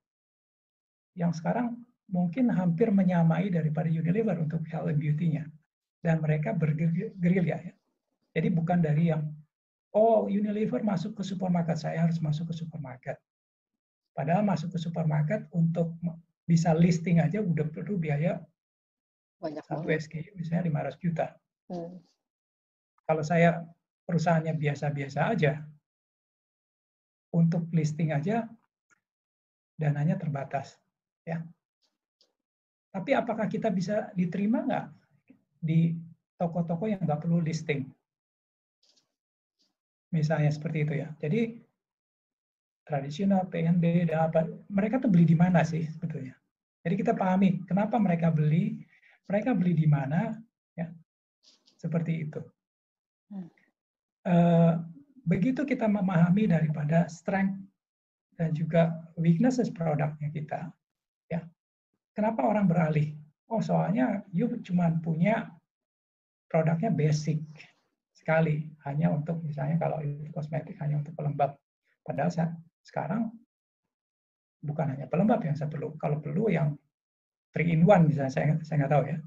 yang sekarang mungkin hampir menyamai daripada Unilever untuk health and beauty-nya, dan mereka bergerilya. Ya. Jadi bukan dari yang Unilever masuk ke supermarket, saya harus masuk ke supermarket. Padahal masuk ke supermarket untuk bisa listing aja udah perlu biaya banyak, satu SKU misalnya 500 juta. Kalau saya perusahaannya biasa-biasa aja, untuk listing aja dananya terbatas. Ya. Tapi apakah kita bisa diterima nggak di toko-toko yang nggak perlu listing? Misalnya seperti itu ya. Jadi tradisional, PNB, dan apa, mereka tuh beli di mana sih sebetulnya? Jadi kita pahami kenapa mereka beli di mana, ya seperti itu. Begitu kita memahami daripada strength dan juga weaknesses produknya kita, ya kenapa orang beralih? Oh soalnya you cuma punya produknya basic sekali, hanya untuk misalnya kalau itu kosmetik hanya untuk pelembab. Padahal sekarang bukan hanya pelembab yang saya perlu, kalau perlu yang 3-in-1 misalnya, saya nggak tahu ya.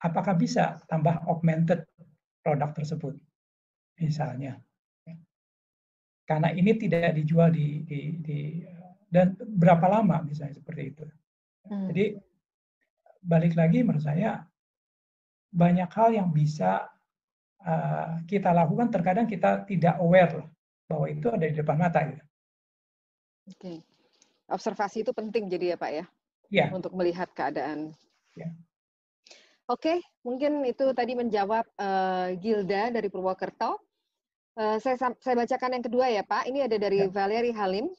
Apakah bisa tambah augmented produk tersebut? Misalnya. Karena ini tidak dijual dan berapa lama misalnya seperti itu. Jadi balik lagi menurut saya banyak hal yang bisa kita lakukan, terkadang kita tidak aware bahwa itu ada di depan mata. Gitu. Oke. Observasi itu penting jadi ya Pak ya? Ya. untuk melihat keadaan. Ya. Oke, mungkin itu tadi menjawab Gilda dari Purwokerto. Saya bacakan yang kedua ya Pak. Ini ada dari Valerie Halim,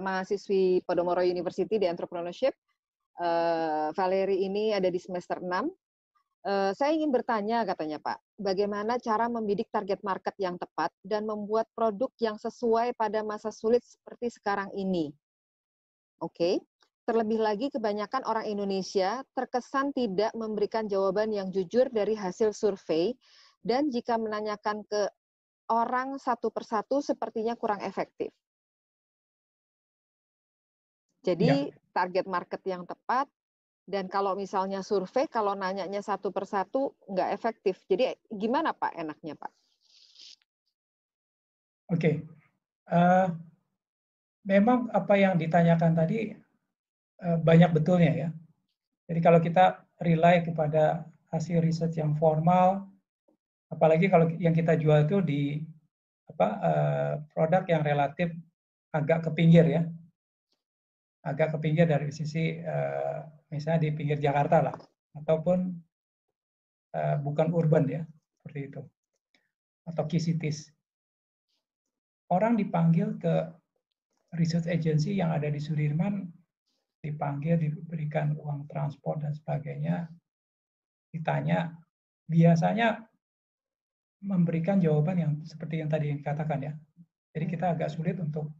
mahasiswi Podomoro University di Entrepreneurship. Valerie ini ada di semester 6. Saya ingin bertanya katanya Pak, bagaimana cara membidik target market yang tepat dan membuat produk yang sesuai pada masa sulit seperti sekarang ini? Oke. Terlebih lagi kebanyakan orang Indonesia terkesan tidak memberikan jawaban yang jujur dari hasil survei dan jika menanyakan ke orang satu persatu sepertinya kurang efektif. Jadi target market yang tepat dan kalau misalnya survei kalau nanyanya satu persatu nggak efektif. Jadi gimana Pak enaknya Pak? Oke. Memang apa yang ditanyakan tadi banyak betulnya ya. Jadi kalau kita rely kepada hasil riset yang formal, apalagi kalau yang kita jual itu di produk yang relatif agak ke pinggir ya, agak ke pinggir dari sisi misalnya di pinggir Jakarta lah, ataupun bukan urban ya, seperti itu, atau key cities. Orang dipanggil ke research agency yang ada di Sudirman, dipanggil, diberikan uang transport dan sebagainya, ditanya, biasanya memberikan jawaban yang seperti yang tadi dikatakan ya. Jadi kita agak sulit untuk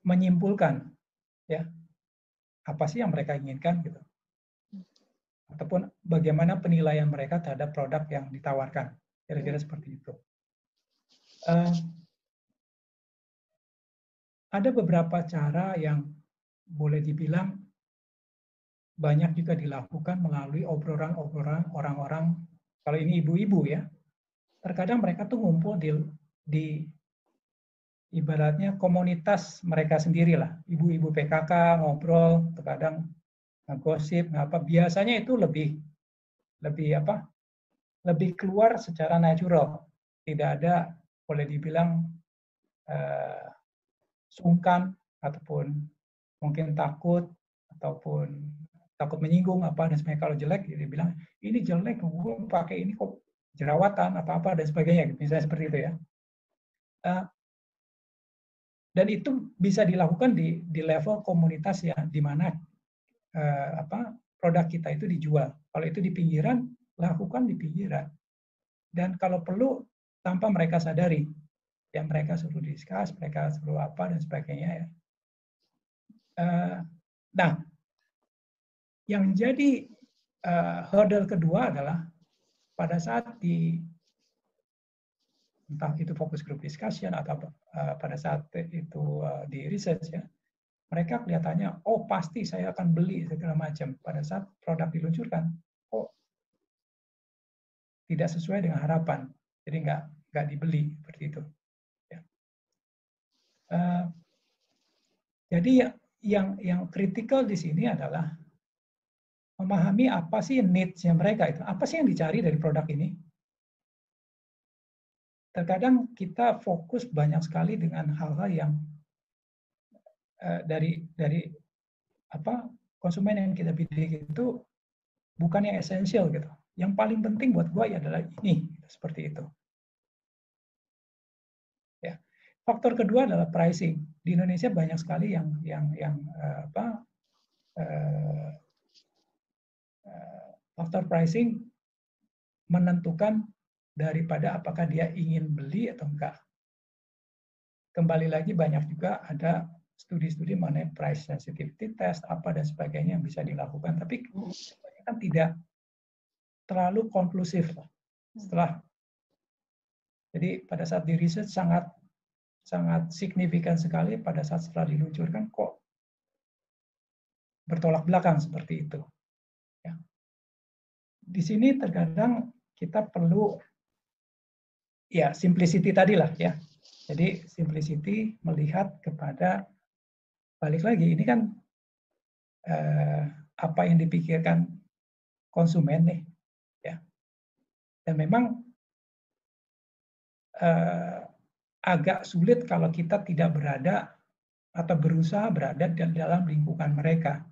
menyimpulkan ya apa sih yang mereka inginkan gitu, ataupun bagaimana penilaian mereka terhadap produk yang ditawarkan, kira-kira seperti itu. Ada beberapa cara yang boleh dibilang banyak juga dilakukan melalui obrolan-obrolan orang-orang, kalau ini ibu-ibu ya, terkadang mereka tuh ngumpul di ibaratnya komunitas mereka sendiri lah, ibu-ibu PKK ngobrol, terkadang ngegosip, ngapa, biasanya itu lebih keluar secara natural, tidak ada boleh dibilang sungkan ataupun mungkin takut ataupun takut menyinggung apa dan sebagainya. Kalau jelek dia bilang ini jelek, gue pakai ini kok jerawatan apa dan sebagainya, misalnya seperti itu ya. Dan itu bisa dilakukan di level komunitas ya, di mana produk kita itu dijual. Kalau itu di pinggiran, lakukan di pinggiran. Dan kalau perlu tanpa mereka sadari, ya mereka suruh discuss, mereka suruh apa dan sebagainya ya. Nah, yang jadi hurdle kedua adalah pada saat entah itu fokus group discussion atau pada saat itu di research ya, mereka kelihatannya, oh pasti saya akan beli segala macam. Pada saat produk diluncurkan, oh tidak sesuai dengan harapan, jadi nggak dibeli seperti itu. Ya. Jadi yang kritikal di sini adalah memahami apa sih needs-nya mereka itu, apa sih yang dicari dari produk ini. Terkadang kita fokus banyak sekali dengan hal-hal yang dari konsumen yang kita bidik itu bukan yang esensial gitu. Yang paling penting buat gue adalah ini, seperti itu. Ya. Faktor kedua adalah pricing. Di Indonesia banyak sekali yang faktor pricing menentukan daripada apakah dia ingin beli atau enggak. Kembali lagi banyak juga ada studi-studi mengenai price sensitivity test apa dan sebagainya yang bisa dilakukan, tapi kan tidak terlalu konklusif setelah. Jadi pada saat di riset sangat signifikan sekali pada saat setelah diluncurkan kok bertolak belakang seperti itu. Ya. Di sini terkadang kita perlu ya simplicity tadilah ya. Jadi simplicity melihat kepada balik lagi ini kan apa yang dipikirkan konsumen nih ya. Dan memang agak sulit kalau kita tidak berada atau berusaha berada di dalam lingkungan mereka.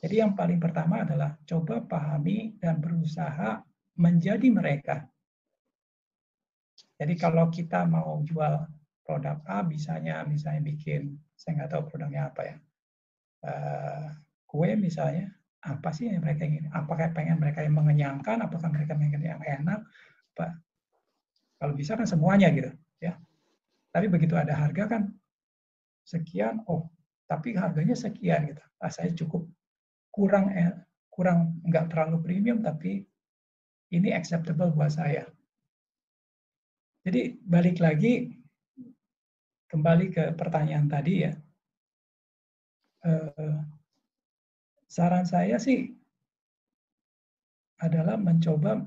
Jadi yang paling pertama adalah coba pahami dan berusaha menjadi mereka. Jadi kalau kita mau jual produk A, misalnya bikin, saya nggak tahu produknya apa ya, kue misalnya, apa sih yang mereka ingin? Apakah pengen mereka yang mengenyangkan, apakah mereka pengen yang enak? Kalau bisa kan semuanya gitu, ya. Tapi begitu ada harga kan sekian, oh, tapi harganya sekian gitu. Saya cukup kurang nggak terlalu premium, tapi ini acceptable buat saya. Jadi balik lagi kembali ke pertanyaan tadi ya. Saran saya sih adalah mencoba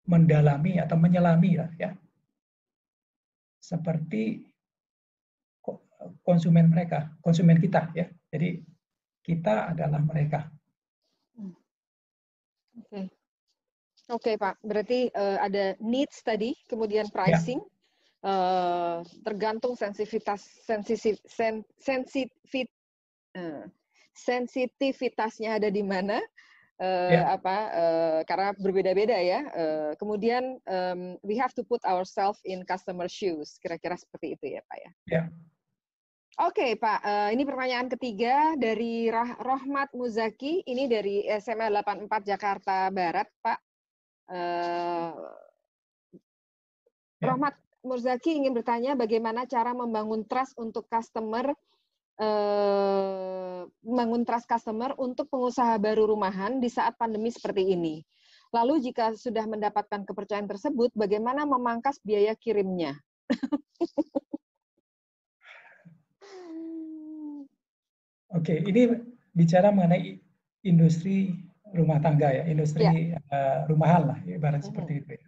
mendalami atau menyelami lah ya. Seperti konsumen mereka, konsumen kita ya. Jadi kita adalah mereka. Oke. Oke, Pak. Berarti ada needs tadi, kemudian pricing, tergantung sensitivitasnya ada di mana, karena berbeda-beda ya. Kemudian we have to put ourselves in customer shoes, kira-kira seperti itu ya, Pak ya. Ya. Oke, Pak. Ini pertanyaan ketiga dari Rohmat Muzaki. Ini dari SMA 84 Jakarta Barat, Pak. Rohmat Muzaki ingin bertanya bagaimana cara membangun trust untuk customer, membangun trust customer untuk pengusaha baru rumahan di saat pandemi seperti ini. Lalu jika sudah mendapatkan kepercayaan tersebut, bagaimana memangkas biaya kirimnya? Oke, ini bicara mengenai industri rumah tangga ya, industri rumahan lah, ibarat seperti itu ya.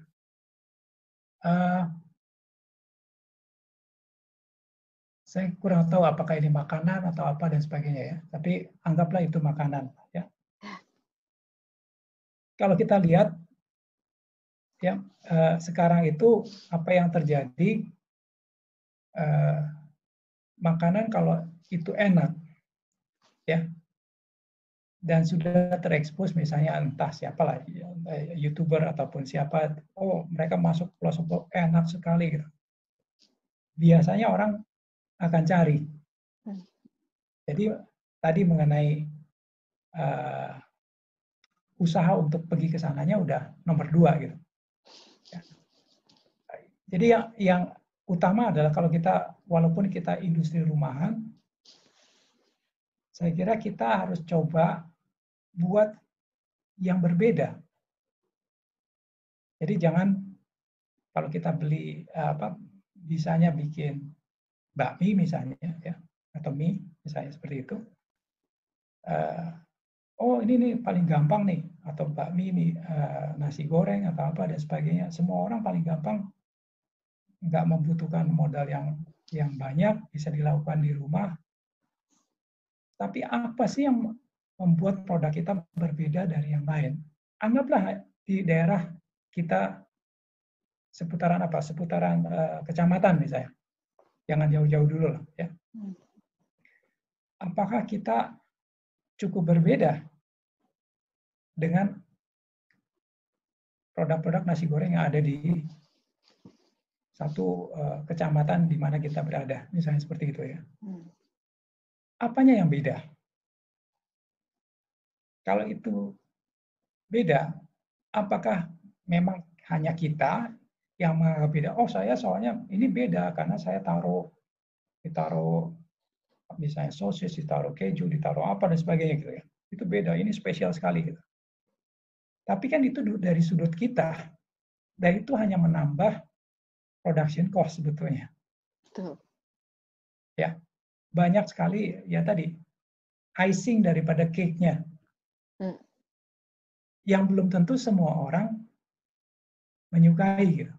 Saya kurang tahu apakah ini makanan atau apa dan sebagainya ya, tapi anggaplah itu makanan ya. Kalau kita lihat ya sekarang itu apa yang terjadi, makanan kalau itu enak ya, dan sudah terekspos misalnya entah siapa lah, YouTuber ataupun siapa, oh mereka masuk pelosok enak sekali gitu. Biasanya orang akan cari. Jadi tadi mengenai usaha untuk pergi ke sananya udah nomor 2 gitu. Jadi yang utama adalah kalau kita, walaupun kita industri rumahan, saya kira kita harus coba buat yang berbeda. Jadi jangan kalau kita beli bisanya bikin bakmi misalnya ya, atau mie misalnya seperti itu. Oh ini nih paling gampang nih, atau bakmi nih, nasi goreng atau apa dan sebagainya. Semua orang paling gampang, nggak membutuhkan modal yang banyak, bisa dilakukan di rumah. Tapi apa sih yang membuat produk kita berbeda dari yang lain? Anggaplah di daerah kita seputaran kecamatan misalnya. Jangan jauh-jauh dulu lah ya. Apakah kita cukup berbeda dengan produk-produk nasi goreng yang ada di satu kecamatan di mana kita berada, misalnya seperti itu ya. Apanya yang beda? Kalau itu beda, apakah memang hanya kita yang menganggap beda? Oh saya soalnya ini beda karena saya ditaruh misalnya sosis, ditaruh keju, ditaruh apa dan sebagainya gitu ya. Itu beda, ini spesial sekali gitu. Tapi kan itu dari sudut kita, dan itu hanya menambah production cost sebetulnya. Betul. Ya, banyak sekali ya tadi icing daripada cake-nya. Yang belum tentu semua orang menyukai gitu.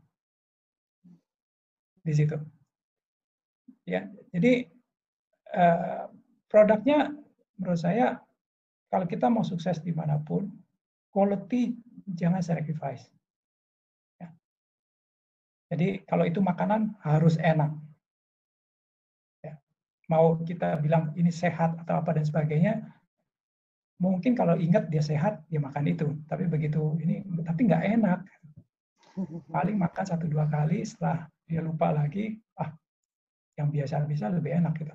Di situ. Ya, jadi produknya menurut saya kalau kita mau sukses dimanapun, quality jangan sacrifice. Ya. Jadi kalau itu makanan harus enak. mau kita bilang ini sehat atau apa dan sebagainya, mungkin kalau ingat dia sehat, dia makan itu. Tapi begitu ini, tapi nggak enak. Paling makan 1-2 kali, setelah dia lupa lagi, yang biasa-biasa lebih enak gitu.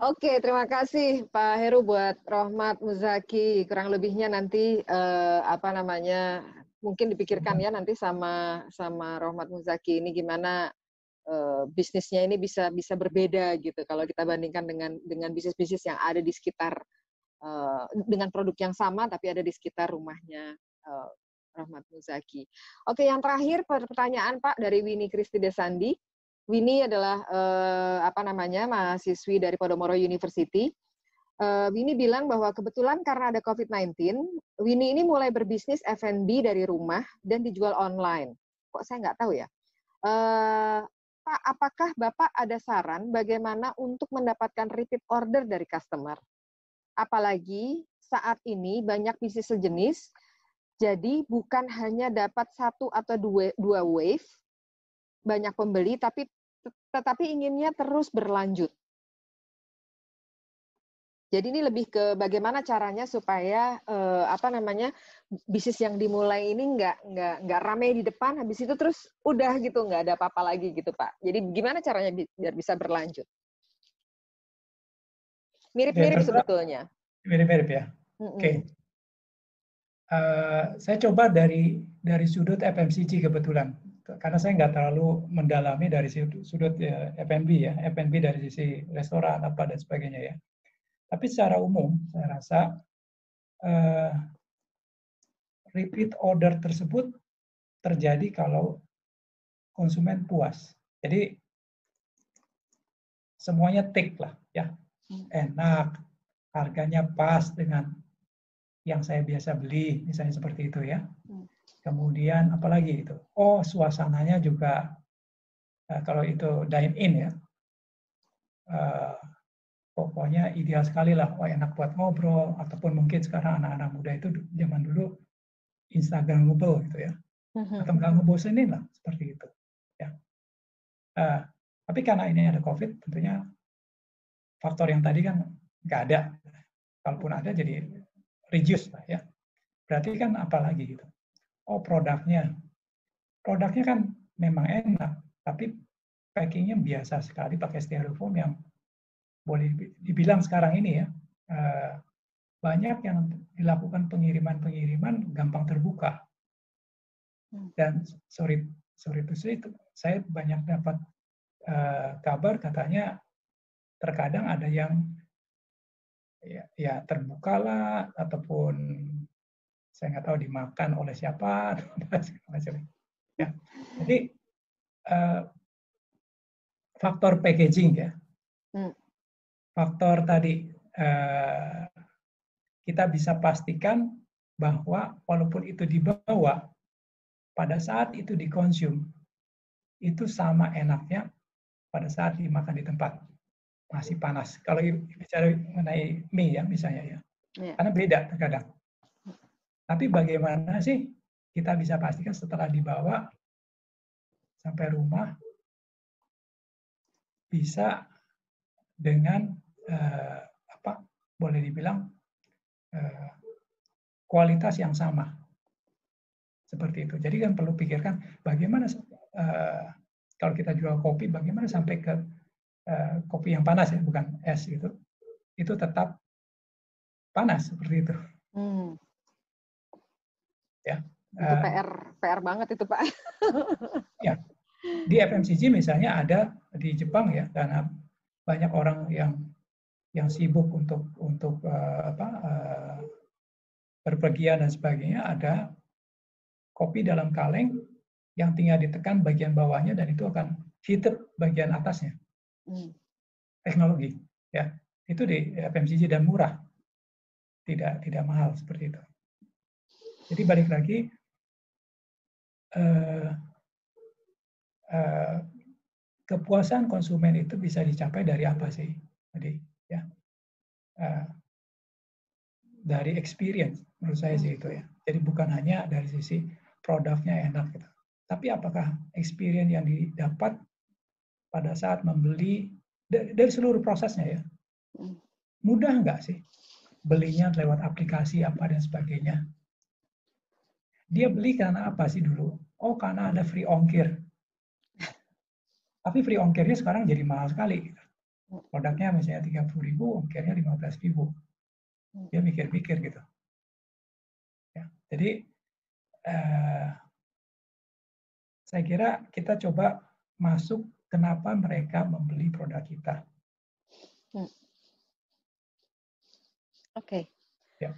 Oke, terima kasih Pak Heru buat Rohmat Muzaki. Kurang lebihnya nanti mungkin dipikirkan ya nanti sama Rohmat Muzaki ini gimana bisnisnya ini bisa berbeda gitu kalau kita bandingkan dengan bisnis-bisnis yang ada di sekitar dengan produk yang sama tapi ada di sekitar rumahnya Rohmat Muzaki. Oke, yang terakhir pertanyaan Pak dari Winnie Kristi Desandi. Winnie adalah mahasiswi dari Podomoro University. Winnie bilang bahwa kebetulan karena ada COVID-19, Winnie ini mulai berbisnis F&B dari rumah dan dijual online. Kok saya nggak tahu ya? Pak, apakah Bapak ada saran bagaimana untuk mendapatkan repeat order dari customer? Apalagi saat ini banyak bisnis sejenis, jadi bukan hanya dapat 1 atau 2 wave, banyak pembeli, tetapi inginnya terus berlanjut. Jadi ini lebih ke bagaimana caranya supaya bisnis yang dimulai ini nggak ramai di depan, habis itu terus udah gitu nggak ada apa-apa lagi gitu Pak. Jadi gimana caranya biar bisa berlanjut? Mirip-mirip sebetulnya. Mirip-mirip ya. Oke. Saya coba dari sudut FMCG kebetulan, karena saya nggak terlalu mendalami dari sudut F&B ya, F&B dari sisi restoran apa dan sebagainya ya. Tapi secara umum saya rasa repeat order tersebut terjadi kalau konsumen puas. Jadi semuanya tick lah ya, enak, harganya pas dengan yang saya biasa beli, misalnya seperti itu ya. Kemudian apalagi itu, suasananya juga kalau itu dine in ya, pokoknya ideal sekali lah, enak buat ngobrol, ataupun mungkin sekarang anak-anak muda itu zaman dulu Instagramable gitu ya, atau nggak ngebosenin lah seperti itu ya. Tapi karena ini ada COVID, tentunya faktor yang tadi kan nggak ada, kalaupun ada jadi reduce lah ya. Berarti kan apalagi gitu, produknya kan memang enak, tapi packingnya biasa sekali pakai styrofoam yang boleh dibilang sekarang ini ya, banyak yang dilakukan pengiriman gampang terbuka. Dan sorry to say, saya banyak dapat kabar katanya terkadang ada yang ya terbuka lah, ataupun saya nggak tahu dimakan oleh siapa, ya. Jadi faktor packaging ya, faktor tadi kita bisa pastikan bahwa walaupun itu dibawa, pada saat itu dikonsum, itu sama enaknya pada saat dimakan di tempat. Masih panas. Kalau bicara mengenai mie ya misalnya ya. Karena beda terkadang. Tapi bagaimana sih kita bisa pastikan setelah dibawa sampai rumah bisa dengan boleh dibilang kualitas yang sama. Seperti itu. Jadi kan perlu pikirkan bagaimana kalau kita jual kopi, bagaimana sampai ke kopi yang panas ya, bukan es gitu, itu tetap panas seperti itu. Ya. Itu PR banget itu Pak. Ya. Di FMCG misalnya ada di Jepang ya, karena banyak orang yang sibuk untuk berpergian dan sebagainya, ada kopi dalam kaleng yang tinggal ditekan bagian bawahnya dan itu akan heated bagian atasnya. Teknologi ya, itu di FMCG dan murah, tidak mahal seperti itu. Jadi balik lagi, kepuasan konsumen itu bisa dicapai dari apa sih? Jadi ya, dari experience menurut saya sih itu ya. Jadi bukan hanya dari sisi produknya enak gitu, tapi apakah experience yang didapat pada saat membeli dari seluruh prosesnya ya. Mudah nggak sih belinya lewat aplikasi apa dan sebagainya? Dia beli karena apa sih dulu? Oh, karena ada free ongkir. Tapi free ongkirnya sekarang jadi mahal sekali. Produknya misalnya 30.000, ongkirnya 15.000. Dia mikir-mikir gitu. Ya, jadi saya kira kita coba masuk kenapa mereka membeli produk kita. Oke. Ya.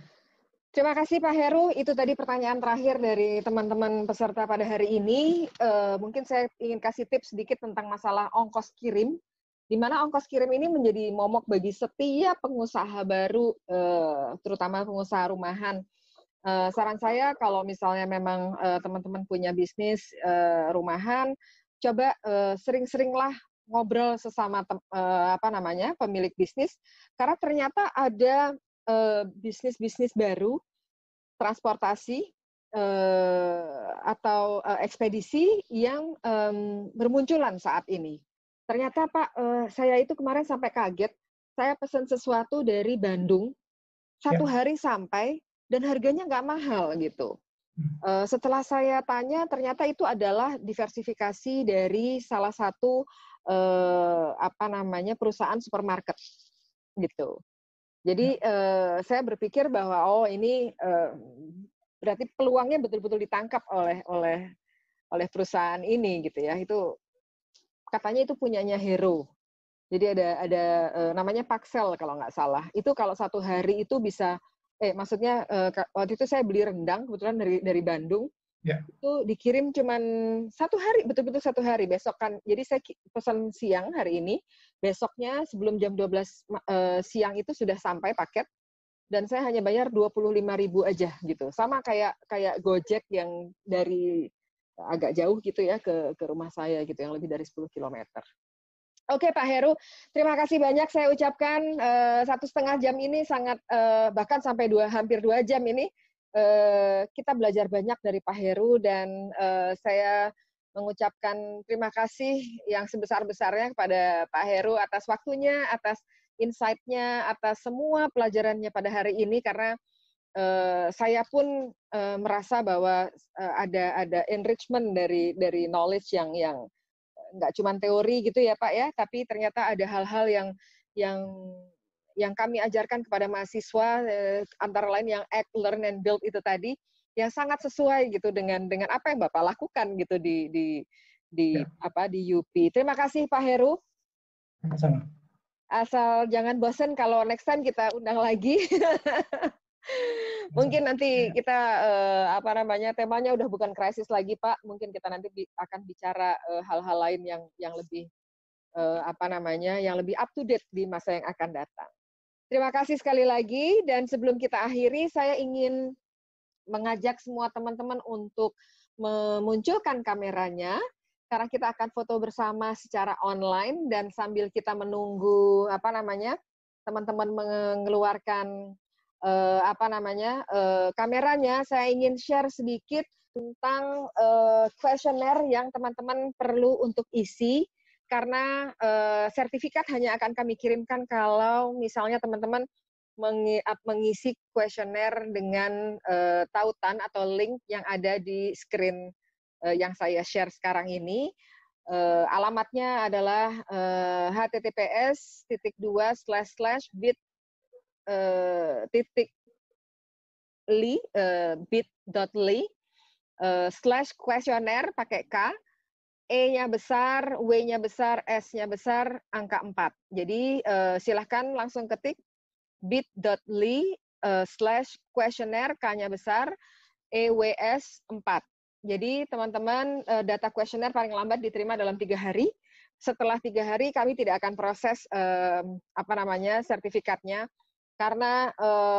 Terima kasih Pak Heru. Itu tadi pertanyaan terakhir dari teman-teman peserta pada hari ini. Mungkin saya ingin kasih tips sedikit tentang masalah ongkos kirim, di mana ongkos kirim ini menjadi momok bagi setiap pengusaha baru, terutama pengusaha rumahan. Saran saya kalau misalnya memang teman-teman punya bisnis rumahan, coba sering-seringlah ngobrol sesama pemilik bisnis, karena ternyata ada bisnis-bisnis baru transportasi atau ekspedisi yang bermunculan saat ini. Ternyata Pak, saya itu kemarin sampai kaget, saya pesan sesuatu dari Bandung, 1 hari sampai, dan harganya nggak mahal gitu. Setelah saya tanya, ternyata itu adalah diversifikasi dari salah satu perusahaan supermarket gitu. Jadi saya berpikir bahwa ini berarti peluangnya betul-betul ditangkap oleh perusahaan ini gitu ya. Itu katanya itu punyanya Hero. Jadi ada namanya Paxel kalau nggak salah. Itu kalau 1 hari itu bisa waktu itu saya beli rendang kebetulan dari Bandung. Ya. Itu dikirim cuman 1 hari, betul-betul 1 hari. Besok kan, jadi saya pesan siang hari ini, besoknya sebelum jam 12 siang itu sudah sampai paket, dan saya hanya bayar 25.000 aja gitu. Sama kayak Gojek yang dari agak jauh gitu ya ke rumah saya gitu, yang lebih dari 10 kilometer. Oke Pak Heru, terima kasih banyak saya ucapkan 1,5 jam ini sangat bahkan sampai hampir 2 jam ini kita belajar banyak dari Pak Heru, dan saya mengucapkan terima kasih yang sebesar-besarnya kepada Pak Heru atas waktunya, atas insight-nya, atas semua pelajarannya pada hari ini, karena saya pun merasa bahwa ada enrichment dari knowledge yang nggak cuma teori gitu ya Pak ya, tapi ternyata ada hal-hal yang kami ajarkan kepada mahasiswa, antara lain yang act, learn, and build itu tadi, yang sangat sesuai gitu dengan apa yang Bapak lakukan gitu di UP. Terima kasih Pak Heru. Sama-sama. Asal jangan bosen kalau next time kita undang lagi. Mungkin nanti kita temanya udah bukan krisis lagi Pak. Mungkin kita nanti akan bicara hal-hal lain yang lebih yang lebih up to date di masa yang akan datang. Terima kasih sekali lagi, dan sebelum kita akhiri, saya ingin mengajak semua teman-teman untuk memunculkan kameranya, karena kita akan foto bersama secara online, dan sambil kita menunggu teman-teman mengeluarkan kameranya, saya ingin share sedikit tentang kuesioner yang teman-teman perlu untuk isi, karena sertifikat hanya akan kami kirimkan kalau misalnya teman-teman mengisi kuesioner dengan tautan atau link yang ada di screen yang saya share sekarang ini. Alamatnya adalah https://bit.ly/kuesioner pakai K, E-nya besar, W-nya besar, S-nya besar, angka 4. Jadi silahkan langsung ketik bit.ly/kuesioner, K-nya besar, EWS 4. Jadi teman-teman, data kuesioner paling lambat diterima dalam 3 hari. Setelah 3 hari kami tidak akan proses sertifikatnya, karena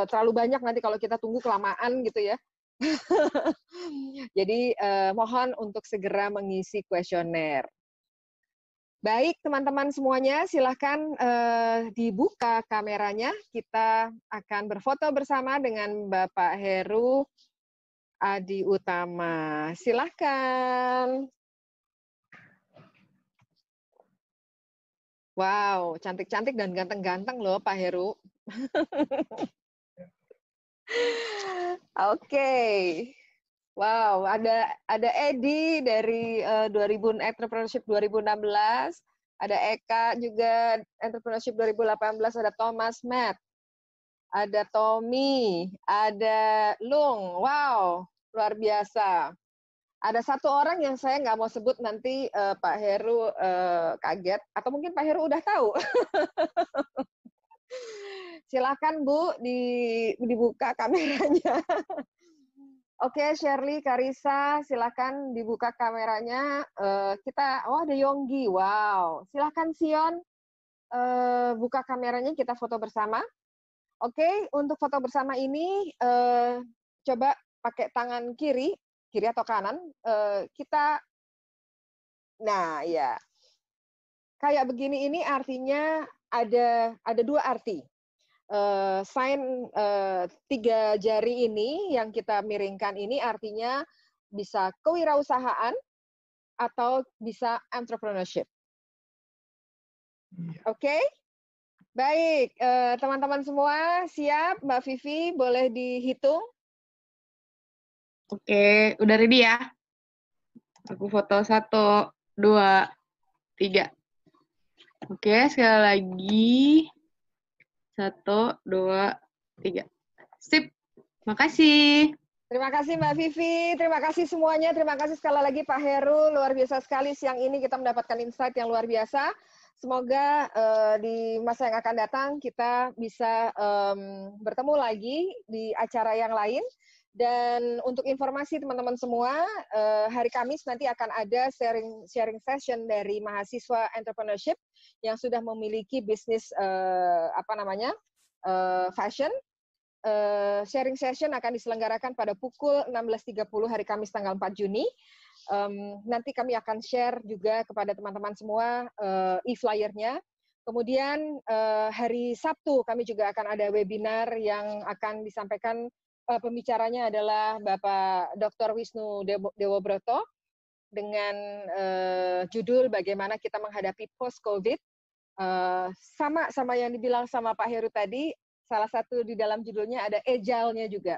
terlalu banyak nanti kalau kita tunggu kelamaan gitu ya. Jadi mohon untuk segera mengisi kuesioner. Baik teman-teman semuanya, silahkan dibuka kameranya. Kita akan berfoto bersama dengan Bapak Heru Adi Utama. Silahkan. Wow, cantik-cantik dan ganteng-ganteng loh Pak Heru. Oke. Wow, ada Edi dari 2000 Entrepreneurship 2016, ada Eka juga Entrepreneurship 2018, ada Thomas Matt, ada Tommy, ada Lung. Wow, luar biasa. Ada satu orang yang saya nggak mau sebut, nanti Pak Heru kaget, atau mungkin Pak Heru udah tahu. Silakan Bu, dibuka kameranya. Oke, Shirley, Karissa, silakan dibuka kameranya. Oh ada Yonggi, wow. Silakan Sion, buka kameranya, kita foto bersama. Oke, untuk foto bersama ini, coba pakai tangan kiri atau kanan. Nah ya, kayak begini ini artinya ada dua arti. Sign 3 jari ini yang kita miringkan ini artinya bisa kewirausahaan atau bisa entrepreneurship. Oke? Baik, teman-teman semua siap? Mbak Vivi boleh dihitung? Oke, udah ready ya? Aku foto 1, 2, 3. Oke, sekali lagi. 1, 2, 3. Sip. Makasih. Terima kasih Mbak Vivi, terima kasih semuanya, terima kasih sekali lagi Pak Heru, luar biasa sekali siang ini kita mendapatkan insight yang luar biasa. Semoga di masa yang akan datang kita bisa bertemu lagi di acara yang lain. Dan untuk informasi teman-teman semua, hari Kamis nanti akan ada sharing session dari mahasiswa entrepreneurship yang sudah memiliki bisnis fashion. Sharing session akan diselenggarakan pada pukul 16.30 hari Kamis tanggal 4 Juni. Nanti kami akan share juga kepada teman-teman semua e-flyernya. Kemudian hari Sabtu kami juga akan ada webinar yang akan disampaikan, pembicaranya adalah Bapak Dr. Wisnu Dewobroto dengan judul bagaimana kita menghadapi post-COVID. Sama yang dibilang sama Pak Heru tadi, salah satu di dalam judulnya ada agile-nya juga.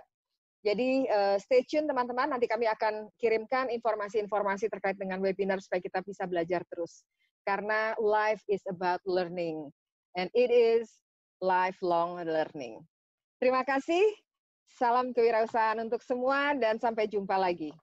Jadi stay tune teman-teman, nanti kami akan kirimkan informasi-informasi terkait dengan webinar supaya kita bisa belajar terus. Karena life is about learning, and it is lifelong learning. Terima kasih, salam kewirausahaan untuk semua, dan sampai jumpa lagi.